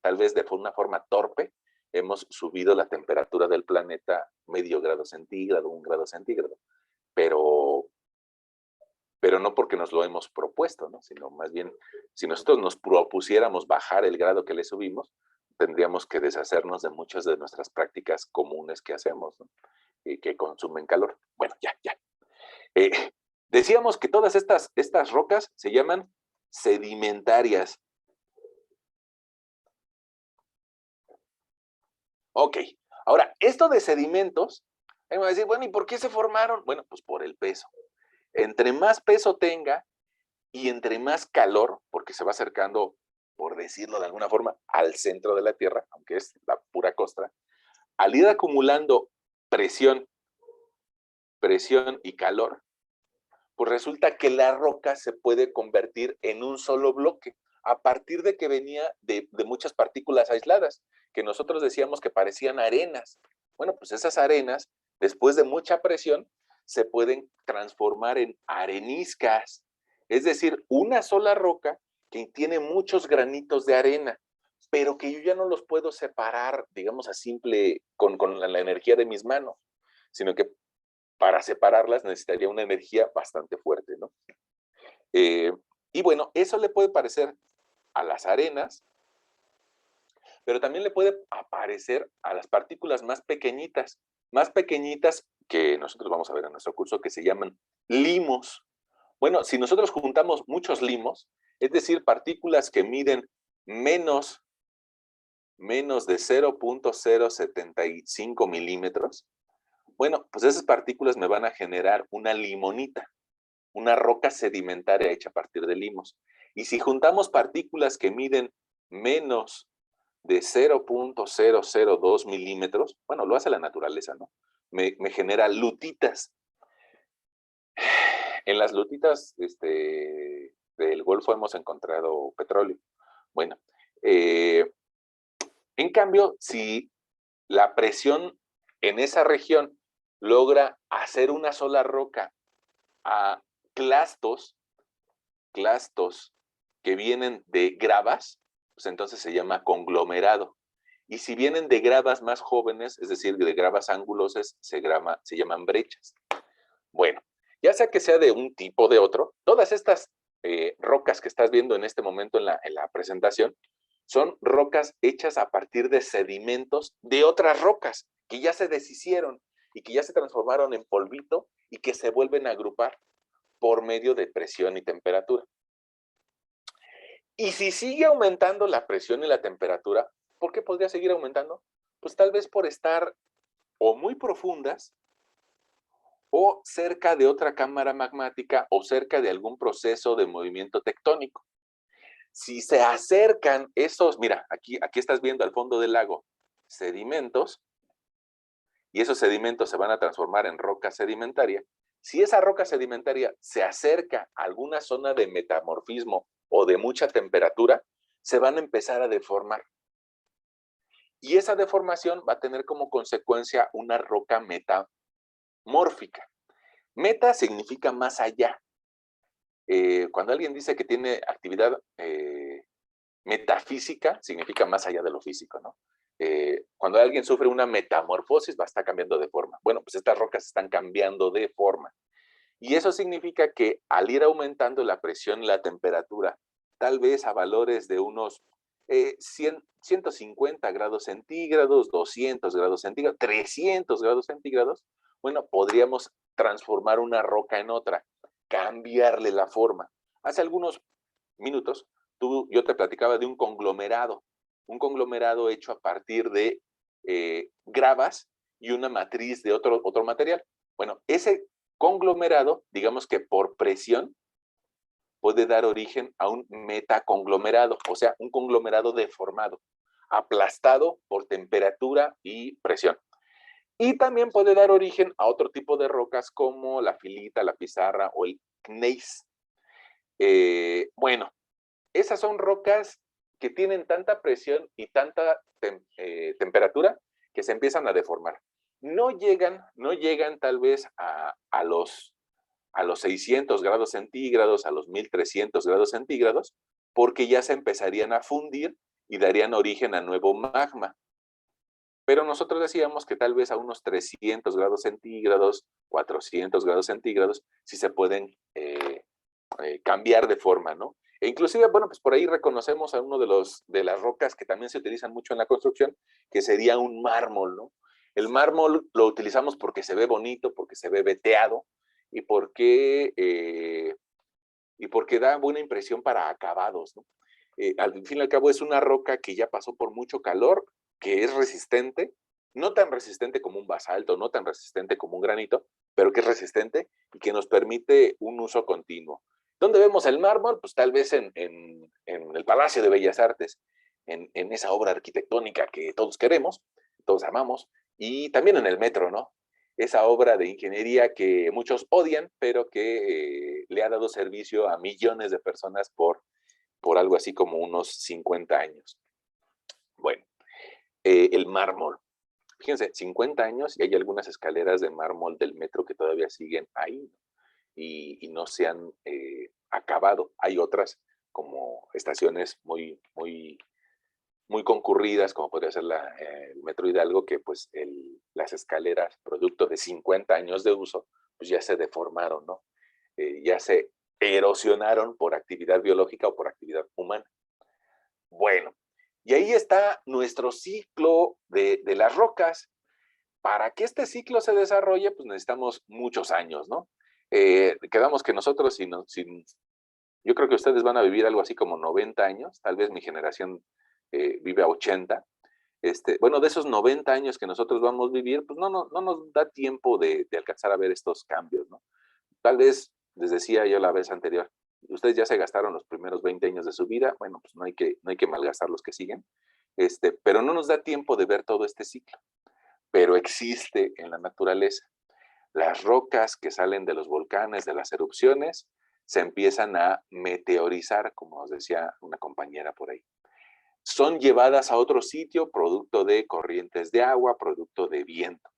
tal vez de una forma torpe, hemos subido la temperatura del planeta medio grado centígrado, 1 grado centígrado, pero no porque nos lo hemos propuesto, ¿no? Sino más bien, si nosotros nos propusiéramos bajar el grado que le subimos, tendríamos que deshacernos de muchas de nuestras prácticas comunes que hacemos, ¿no? Y que consumen calor. Bueno, ya. Decíamos que todas estas rocas se llaman sedimentarias. Ok, ahora, esto de sedimentos, ahí me va a decir, bueno, ¿y por qué se formaron? Bueno, pues por el peso. Entre más peso tenga y entre más calor, porque se va acercando, por decirlo de alguna forma, al centro de la Tierra, aunque es la pura costra, al ir acumulando presión y calor, pues resulta que la roca se puede convertir en un solo bloque, a partir de que venía de muchas partículas aisladas, que nosotros decíamos que parecían arenas. Bueno, pues esas arenas, después de mucha presión, se pueden transformar en areniscas, es decir, una sola roca que tiene muchos granitos de arena, pero que yo ya no los puedo separar, digamos, a simple, con la energía de mis manos, sino que para separarlas necesitaría una energía bastante fuerte, ¿no? Y bueno, eso le puede parecer a las arenas, pero también le puede aparecer a las partículas más pequeñitas que nosotros vamos a ver en nuestro curso, que se llaman limos. Bueno, si nosotros juntamos muchos limos, es decir, partículas que miden menos de 0.075 milímetros, bueno, pues esas partículas me van a generar una limonita, una roca sedimentaria hecha a partir de limos. Y si juntamos partículas que miden menos de 0.002 milímetros, bueno, lo hace la naturaleza, ¿no? Me genera lutitas. En las lutitas del Golfo hemos encontrado petróleo. Bueno, en cambio, si la presión en esa región logra hacer una sola roca a clastos que vienen de gravas, pues entonces se llama conglomerado. Y si vienen de gravas más jóvenes, es decir, de gravas angulosas, se llaman brechas. Bueno, ya sea de un tipo o de otro, todas estas rocas que estás viendo en este momento en la presentación, son rocas hechas a partir de sedimentos de otras rocas que ya se deshicieron y que ya se transformaron en polvito y que se vuelven a agrupar por medio de presión y temperatura. Y si sigue aumentando la presión y la temperatura, ¿por qué podría seguir aumentando? Pues tal vez por estar o muy profundas o cerca de otra cámara magmática o cerca de algún proceso de movimiento tectónico. Si se acercan esos, mira, aquí estás viendo al fondo del lago sedimentos, y esos sedimentos se van a transformar en roca sedimentaria. Si esa roca sedimentaria se acerca a alguna zona de metamorfismo o de mucha temperatura, se van a empezar a deformar. Y esa deformación va a tener como consecuencia una roca metamórfica. Meta significa más allá. Cuando alguien dice que tiene actividad metafísica, significa más allá de lo físico, ¿no? Cuando alguien sufre una metamorfosis, va a estar cambiando de forma. Bueno, pues estas rocas están cambiando de forma. Y eso significa que al ir aumentando la presión y la temperatura, tal vez a valores de unos 150 grados centígrados, 200 grados centígrados, 300 grados centígrados, bueno, podríamos transformar una roca en otra, cambiarle la forma. Hace algunos minutos, yo te platicaba de un conglomerado hecho a partir de gravas y una matriz de otro material. Bueno, ese conglomerado, digamos que por presión, puede dar origen a un metaconglomerado, o sea, un conglomerado deformado, aplastado por temperatura y presión. Y también puede dar origen a otro tipo de rocas como la filita, la pizarra o el gneiss. Bueno, esas son rocas que tienen tanta presión y tanta temperatura que se empiezan a deformar. No llegan tal vez a los 600 grados centígrados, a los 1300 grados centígrados, porque ya se empezarían a fundir y darían origen a nuevo magma. Pero nosotros decíamos que tal vez a unos 300 grados centígrados, 400 grados centígrados, sí se pueden cambiar de forma, ¿no? E inclusive, bueno, pues por ahí reconocemos a uno de las rocas que también se utilizan mucho en la construcción, que sería un mármol, ¿no? El mármol lo utilizamos porque se ve bonito, porque se ve veteado y porque da buena impresión para acabados, ¿no? Al fin y al cabo es una roca que ya pasó por mucho calor, que es resistente, no tan resistente como un basalto, no tan resistente como un granito, pero que es resistente y que nos permite un uso continuo. ¿Dónde vemos el mármol? Pues tal vez en el Palacio de Bellas Artes, en esa obra arquitectónica que todos queremos, todos amamos, y también en el metro, ¿no? Esa obra de ingeniería que muchos odian, pero que le ha dado servicio a millones de personas por algo así como unos 50 años. Bueno, el mármol. Fíjense, 50 años y hay algunas escaleras de mármol del metro que todavía siguen ahí y no se han acabado. Hay otras como estaciones muy, muy, muy concurridas, como podría ser el Metro Hidalgo, que pues las escaleras, producto de 50 años de uso, pues ya se deformaron, ¿no? Ya se erosionaron por actividad biológica o por actividad humana. Bueno, y ahí está nuestro ciclo de las rocas. Para que este ciclo se desarrolle, pues necesitamos muchos años, ¿no? Quedamos que nosotros, yo creo que ustedes van a vivir algo así como 90 años, tal vez mi generación vive a 80. Bueno, de esos 90 años que nosotros vamos a vivir, pues no nos da tiempo de alcanzar a ver estos cambios, ¿no? Tal vez, les decía yo la vez anterior, ustedes ya se gastaron los primeros 20 años de su vida, bueno, pues no hay que malgastar los que siguen, pero no nos da tiempo de ver todo este ciclo, pero existe en la naturaleza. Las rocas que salen de los volcanes, de las erupciones, se empiezan a meteorizar, como os decía una compañera por ahí. Son llevadas a otro sitio producto de corrientes de agua, producto de viento.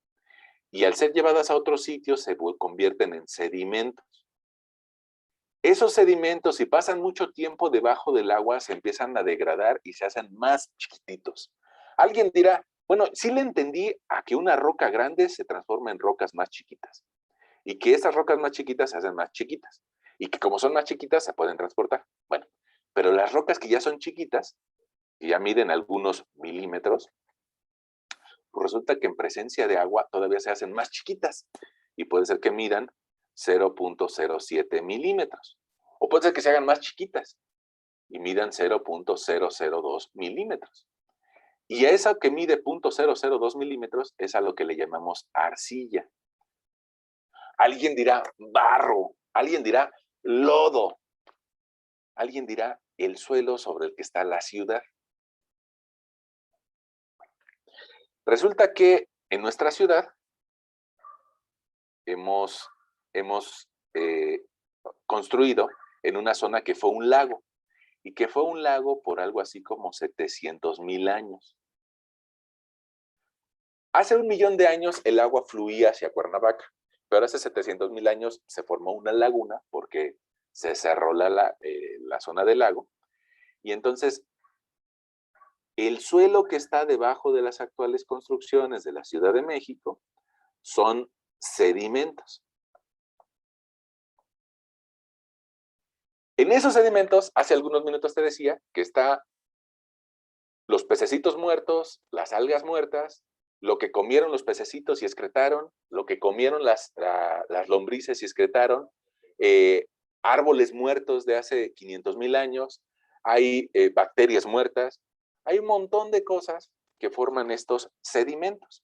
Y al ser llevadas a otro sitio se convierten en sedimentos. Esos sedimentos, si pasan mucho tiempo debajo del agua, se empiezan a degradar y se hacen más chiquititos. Alguien dirá, bueno, sí le entendí a que una roca grande se transforma en rocas más chiquitas y que esas rocas más chiquitas se hacen más chiquitas y que como son más chiquitas se pueden transportar. Bueno, pero las rocas que ya son chiquitas, que ya miden algunos milímetros, pues resulta que en presencia de agua todavía se hacen más chiquitas y puede ser que midan 0.07 milímetros. O puede ser que se hagan más chiquitas y midan 0.002 milímetros. Y a esa que mide 0.002 milímetros es a lo que le llamamos arcilla. Alguien dirá barro, alguien dirá lodo, alguien dirá el suelo sobre el que está la ciudad. Resulta que en nuestra ciudad hemos construido en una zona que fue un lago, y que fue un lago por algo así como 700,000 años. Hace 1,000,000 de años el agua fluía hacia Cuernavaca, pero hace 700,000 años se formó una laguna porque se cerró la zona del lago, y entonces el suelo que está debajo de las actuales construcciones de la Ciudad de México son sedimentos. En esos sedimentos, hace algunos minutos te decía que está los pececitos muertos, las algas muertas, lo que comieron los pececitos y excretaron, lo que comieron las lombrices y excretaron, árboles muertos de hace 500,000 años, hay bacterias muertas, hay un montón de cosas que forman estos sedimentos.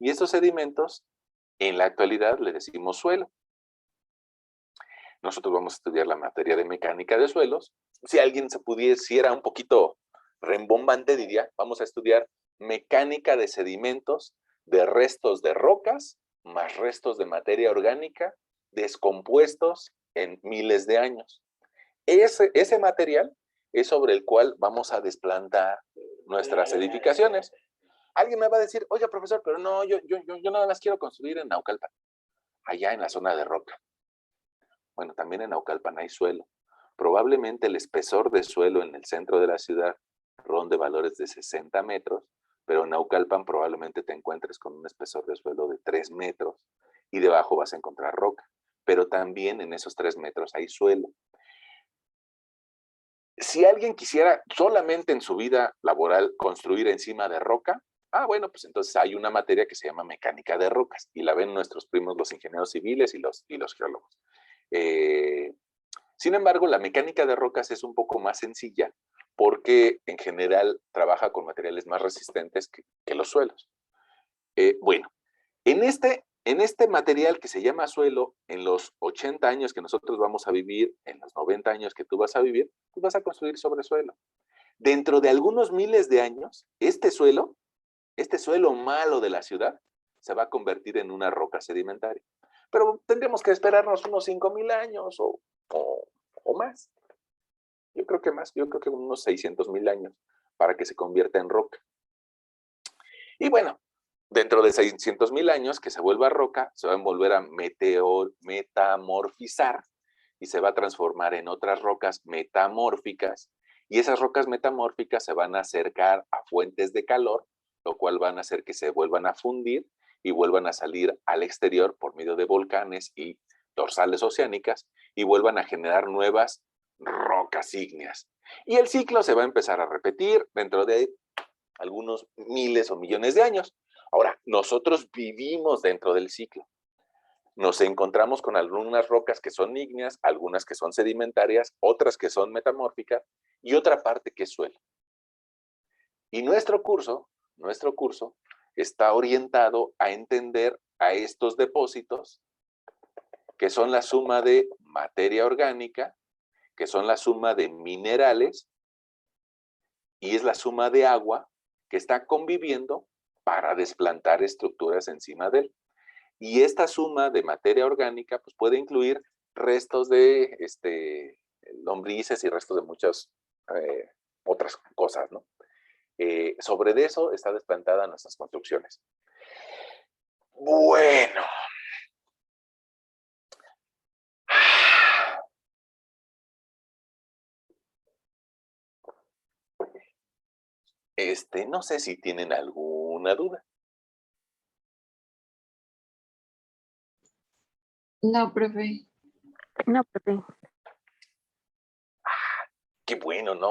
Y estos sedimentos, en la actualidad, le decimos suelo. Nosotros vamos a estudiar la materia de mecánica de suelos. Si alguien se pudiera un poquito rembombante, diría, vamos a estudiar mecánica de sedimentos, de restos de rocas, más restos de materia orgánica, descompuestos en miles de años. Ese material es sobre el cual vamos a desplantar nuestras edificaciones. Alguien me va a decir, oye, profesor, pero no, yo nada más quiero construir en Naucalpan, allá en la zona de roca. Bueno, también en Naucalpan hay suelo. Probablemente el espesor de suelo en el centro de la ciudad ronde valores de 60 metros, pero en Naucalpan probablemente te encuentres con un espesor de suelo de 3 metros y debajo vas a encontrar roca. Pero también en esos 3 metros hay suelo. Si alguien quisiera solamente en su vida laboral construir encima de roca, bueno, pues entonces hay una materia que se llama mecánica de rocas y la ven nuestros primos los ingenieros civiles y los geólogos. Sin embargo, la mecánica de rocas es un poco más sencilla porque en general trabaja con materiales más resistentes que los suelos. Bueno, en este material que se llama suelo, en los 80 años que nosotros vamos a vivir, en los 90 años que tú vas a vivir, tú vas a construir sobre suelo. Dentro de algunos miles de años, este suelo malo de la ciudad, se va a convertir en una roca sedimentaria. Pero tendríamos que esperarnos unos 5,000 años o más. Yo creo que más, yo creo que unos 600,000 años para que se convierta en roca. Y bueno, dentro de 600,000 años que se vuelva roca, se va a volver a metamorfizar y se va a transformar en otras rocas metamórficas. Y esas rocas metamórficas se van a acercar a fuentes de calor, lo cual van a hacer que se vuelvan a fundir y vuelvan a salir al exterior por medio de volcanes y dorsales oceánicas y vuelvan a generar nuevas rocas ígneas. Y el ciclo se va a empezar a repetir dentro de algunos miles o millones de años. Ahora, nosotros vivimos dentro del ciclo. Nos encontramos con algunas rocas que son ígneas, algunas que son sedimentarias, otras que son metamórficas y otra parte que es suelo. Y nuestro curso está orientado a entender a estos depósitos que son la suma de materia orgánica, que son la suma de minerales y es la suma de agua que está conviviendo para desplantar estructuras encima de él. Y esta suma de materia orgánica pues, puede incluir restos de lombrices y restos de muchas otras cosas, ¿no? Sobre eso está desplantada nuestras construcciones. Bueno. No sé si tienen alguna duda. No, profe. No, profe. Qué bueno, ¿no?